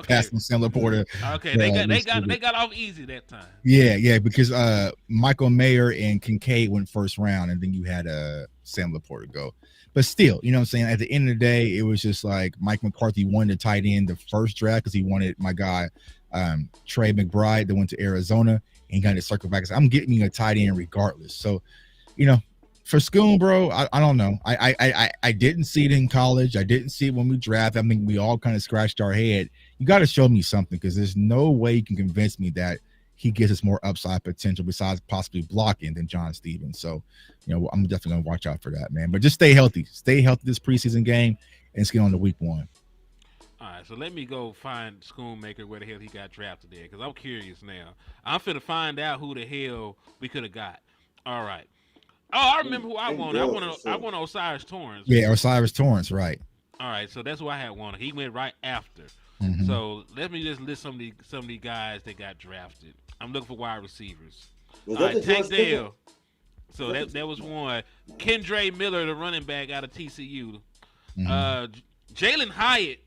Speaker 3: passed Sam Laporta.
Speaker 2: Okay, they got off easy that time.
Speaker 3: Yeah, because Michael Mayer and Kincaid went 1st round, and then you had Sam Laporta go. But still, you know what I'm saying? At the end of the day, it was just like Mike McCarthy wanted to tight end the 1st draft because he wanted my guy Trey McBride that went to Arizona, and he got to circle back. I'm getting me a tight end regardless. So, you know. For Scoon, bro, I don't know. I didn't see it in college. I didn't see it when we drafted. I mean, we all kind of scratched our head. You got to show me something because there's no way you can convince me that he gives us more upside potential besides possibly blocking than John Stevens. So, you know, I'm definitely going to watch out for that, man. But just stay healthy. Stay healthy this preseason game and let's get on to week 1.
Speaker 2: All right, so let me go find Schoonmaker where the hell he got drafted there because I'm curious now. I'm finna find out who the hell we could have got. All right. Oh, I remember who I wanted. I wanted Osiris Torrance.
Speaker 3: Yeah, Osiris Torrance, right.
Speaker 2: All right, so that's who I had wanted. He went right after.
Speaker 3: Mm-hmm.
Speaker 2: So let me just list some of these guys that got drafted. I'm looking for wide receivers. Tank Dell. So that was one. Kendre Miller, the running back out of TCU. Mm-hmm. Jalen Hyatt.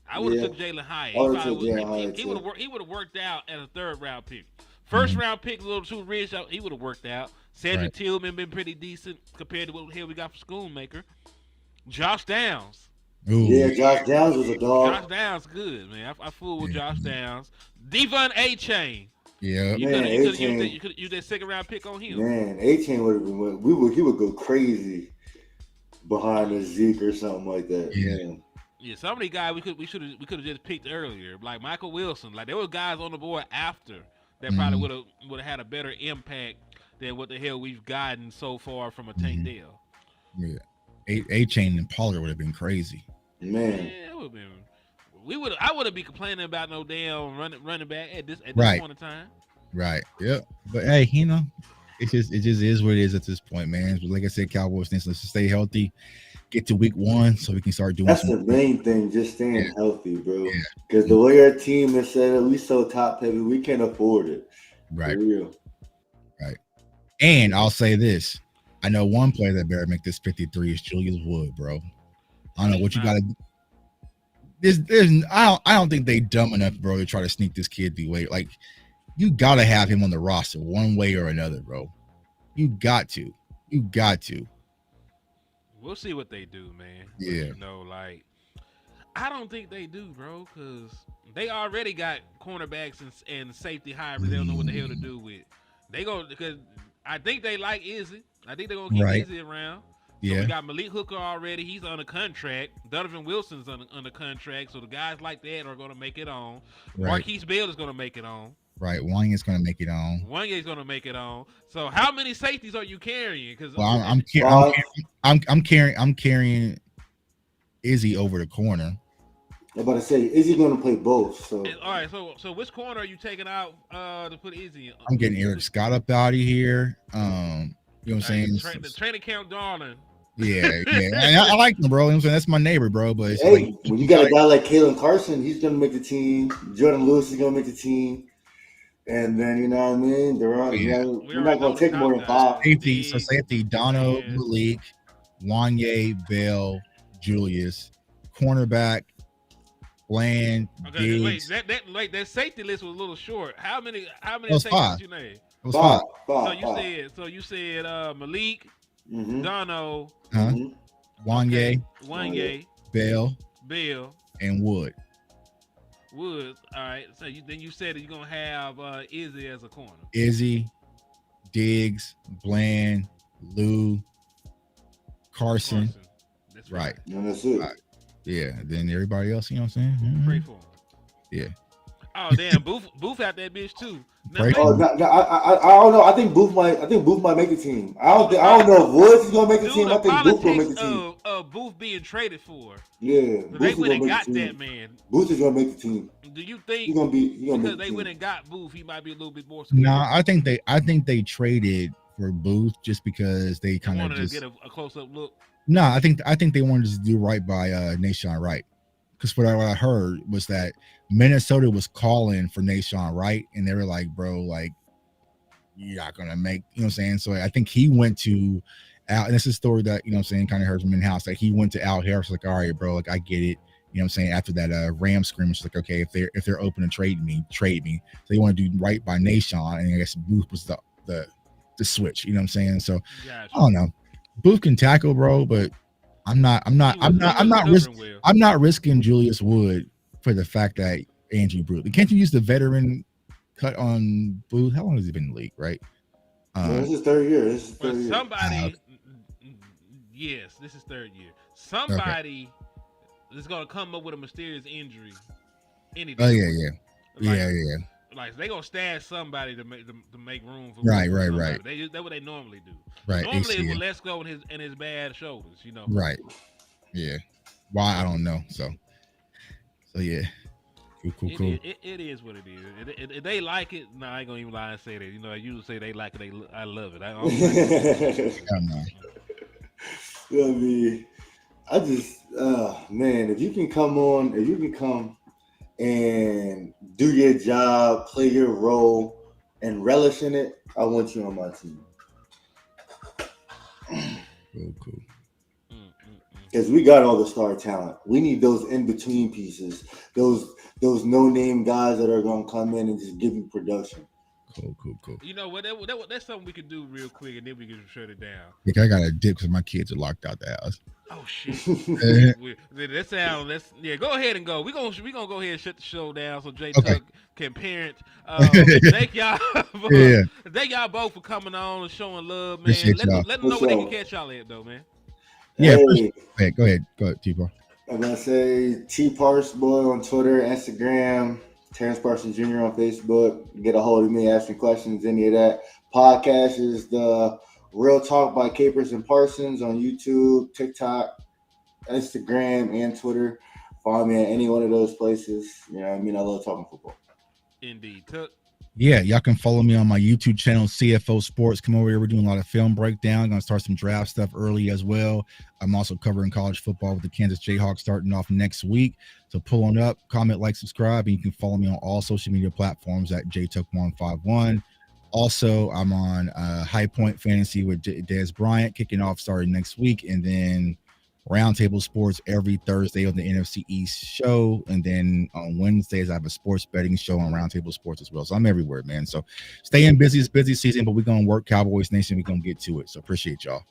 Speaker 2: I would have took Jalen Hyatt. He would have worked out as a 3rd round pick. 1st round pick, a little too rich. He would have worked out. Cedric Tillman been pretty decent compared to what the hell we got for Schoonmaker. Josh Downs.
Speaker 3: Ooh.
Speaker 4: Yeah, Josh Downs was a dog.
Speaker 2: Josh Downs good, man. I fooled with Josh Downs. Devon A-Chain.
Speaker 3: Yeah.
Speaker 2: You could have used that 2nd round pick on him.
Speaker 4: Man, A-Chain would have been he would go crazy behind a Zeke or something like that.
Speaker 3: Yeah.
Speaker 4: Man.
Speaker 2: Yeah, some of these guys we could have just picked earlier, like Michael Wilson. Like there were guys on the board after that probably would have had a better impact than what the hell we've gotten so far from a Tank Dell.
Speaker 3: Yeah, A-Chain and Pollard would have been crazy.
Speaker 4: Man,
Speaker 2: it would have been. I wouldn't be complaining about no damn running back at this point in time.
Speaker 3: Right. Yep. But hey, you know, it just is what it is at this point, man. But like I said, Cowboys, let's just stay healthy. Get to week 1 so we can start doing.
Speaker 4: That's the main thing, just staying healthy, bro. Because the way our team is set up, we so top heavy, we can't afford it.
Speaker 3: Right.
Speaker 4: For real.
Speaker 3: Right. And I'll say this: I know one player that better make this 53 is Julius Wood, bro. I don't know what you got to. I don't think they dumb enough, bro, to try to sneak this kid the way. Like, you got to have him on the roster one way or another, bro. You got to.
Speaker 2: We'll see what they do, man.
Speaker 3: Yeah.
Speaker 2: But, you know, like, I don't think they do, bro, because they already got cornerbacks and safety hybrids. They don't know what the hell to do with. Because I think they like Izzy. I think they're going to keep Izzy around. So we got Malik Hooker already. He's under contract. Donovan Wilson's under contract. So the guys like that are going to make it on. Right. Marquise Bell is going to make it on.
Speaker 3: Right. Wang is going to make it on.
Speaker 2: Wang going to make it on. So how many safeties are you carrying? Because
Speaker 3: I'm carrying Izzy over the corner.
Speaker 4: I'm about to say, Izzy going to play both. So
Speaker 2: all right. So which corner are you taking out to put Izzy in?
Speaker 3: I'm getting Eric Scott up out of here. You know what I'm saying?
Speaker 2: The training camp darling.
Speaker 3: Yeah. I like him, bro. You know what I'm saying? That's my neighbor, bro. But
Speaker 4: hey, when you got a guy like Kalen Carson, he's going to make the team. Jordan Lewis is going to make the team. And then, you know what I mean? We're not going to take more than 5.
Speaker 3: Safety, Dono, Malik, Wanye, Bell, Julius, cornerback, Bland,
Speaker 2: Okay,
Speaker 3: Diggs.
Speaker 2: that safety list was a little short. How many
Speaker 3: was
Speaker 2: safeties
Speaker 3: five.
Speaker 2: you named?
Speaker 3: It was five.
Speaker 2: So you said Malik,
Speaker 4: Mm-hmm.
Speaker 2: Dono,
Speaker 3: Huh?
Speaker 4: Mm-hmm.
Speaker 3: Wanye,
Speaker 2: Wanye,
Speaker 3: Bell,
Speaker 2: Bill,
Speaker 3: and Wood.
Speaker 2: Woods. All right. So then you said that you're gonna have Izzy as a corner.
Speaker 3: Izzy, Diggs, Bland, Lou, Carson.
Speaker 2: That's
Speaker 3: Right.
Speaker 4: And that's it.
Speaker 3: Right. Yeah. Then everybody else, you know what I'm saying? Mhm.
Speaker 2: Pray for him.
Speaker 3: Yeah.
Speaker 2: Oh damn, Booth out that bitch too. Now,
Speaker 3: Pray
Speaker 4: Oh,
Speaker 3: for
Speaker 4: I don't know. I think Booth might make the team. I don't know if Woods is gonna make the
Speaker 2: Due
Speaker 4: team.
Speaker 2: to
Speaker 4: I think Booth gonna make the
Speaker 2: politics
Speaker 4: team.
Speaker 2: of Booth being traded for,
Speaker 4: Yeah,
Speaker 2: they
Speaker 4: Booth is
Speaker 2: went
Speaker 4: gonna
Speaker 2: and
Speaker 4: make
Speaker 2: got
Speaker 4: the
Speaker 2: that
Speaker 4: team.
Speaker 2: man.
Speaker 4: Booth is gonna make the team.
Speaker 2: Do you
Speaker 4: He
Speaker 2: think
Speaker 4: gonna make
Speaker 2: because
Speaker 4: the
Speaker 2: they
Speaker 4: team.
Speaker 2: went and got Booth, he might be a little bit more scared?
Speaker 3: No, I think they traded for Booth just because they
Speaker 2: They
Speaker 3: kind of
Speaker 2: wanted
Speaker 3: just
Speaker 2: to get a close up look.
Speaker 3: no. I think they wanted to do right by Nashawn Wright, because what I heard was that Minnesota was calling for Nashawn Wright, and they were like, bro, like you're not gonna make, you know what I'm saying? So I think he went to Al, and this is a story that, you know what I'm saying, kind of heard from in-house, that he went to Al Harris like, all right, bro, like I get it. You know what I'm saying? After that Ram scrimmage, like, okay, if they're open to trade me. So they want to do right by Nashawn, and I guess Booth was the switch. You know what I'm saying? So
Speaker 2: Gotcha.
Speaker 3: I don't know. Booth can tackle, bro, but I'm not risking Julius Wood for the fact that Andrew Booth. Can't you use the veteran cut on Booth? How long has he been in the league, right?
Speaker 4: This is third year.
Speaker 2: But somebody, yes, this is third year. Somebody is gonna come up with a mysterious injury.
Speaker 3: Oh yeah.
Speaker 2: Like they gonna stash somebody to make room for
Speaker 3: right.
Speaker 2: That's what they normally do.
Speaker 3: Right.
Speaker 2: Normally it was Lesko and his bad shoulders, you know.
Speaker 3: Right. Yeah. Why I don't know. So yeah. Cool.
Speaker 2: It is what it is. If they like it, no, I ain't gonna even lie and say that. You know, I usually say they like it. I love it. I don't like it.
Speaker 3: I know.
Speaker 4: I mean, I just, man, if you can come and do your job, play your role, and relish in it, I want you on my team.
Speaker 3: Cool.
Speaker 4: Because we got all the star talent. We need those in-between pieces, those no-name guys that are going to come in and just give you production.
Speaker 3: Cool.
Speaker 2: You know what? That's something we can do real quick, and then we can shut it down.
Speaker 3: I got a dip because my kids are locked out the house.
Speaker 2: Oh shit! That sound. Go ahead and go. We gonna go ahead and shut the show down so JTuck can parent. Thank y'all. Thank y'all both for coming on and showing love, man. Let them know where they can catch y'all at, though, man.
Speaker 3: Yeah. Hey, go ahead, T-Bar.
Speaker 4: I'm gonna say T Parsons boy on Twitter, Instagram. Terrence Parsons Jr. on Facebook. Get a hold of me, ask me questions, any of that. Podcast is the Real Talk by Capers and Parsons on YouTube, TikTok, Instagram, and Twitter. Follow me at any one of those places. You know what I mean? I love talking football.
Speaker 2: Indeed. Tuck.
Speaker 3: Yeah, y'all can follow me on my YouTube channel, CFO Sports. Come over here. We're doing a lot of film breakdown. Going to start some draft stuff early as well. I'm also covering college football with the Kansas Jayhawks starting off next week. So pull on up, comment, like, subscribe, and you can follow me on all social media platforms at JTuck151. Also, I'm on High Point Fantasy with Dez Bryant, kicking off starting next week, and then Roundtable Sports every Thursday on the NFC East show, and then on Wednesdays I have a sports betting show on Roundtable Sports as well. So I'm everywhere, man. So staying busy. It's busy season, but we're gonna work Cowboys Nation. We're gonna get to it. So appreciate y'all.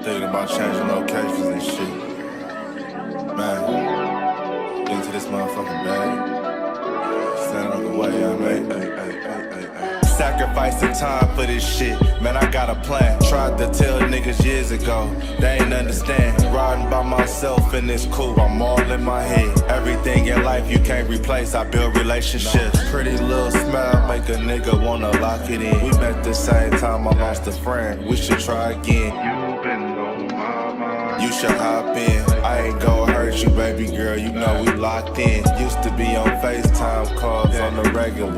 Speaker 1: Thinking about changing locations and shit. Man, into this motherfucking bag. Stand on the way I made. Sacrificing time for this shit. Man, I got a plan. Tried to tell niggas years ago. They ain't understand. Riding by myself and it's cool. I'm all in my head. Everything in life you can't replace. I build relationships. Pretty little smile make a nigga wanna lock it in. We met the same time I lost a friend. We should try again. You've been on my mind. You should hop in. I ain't gonna hurt you, baby girl. You know we locked in. Used to be on FaceTime calls on the regular.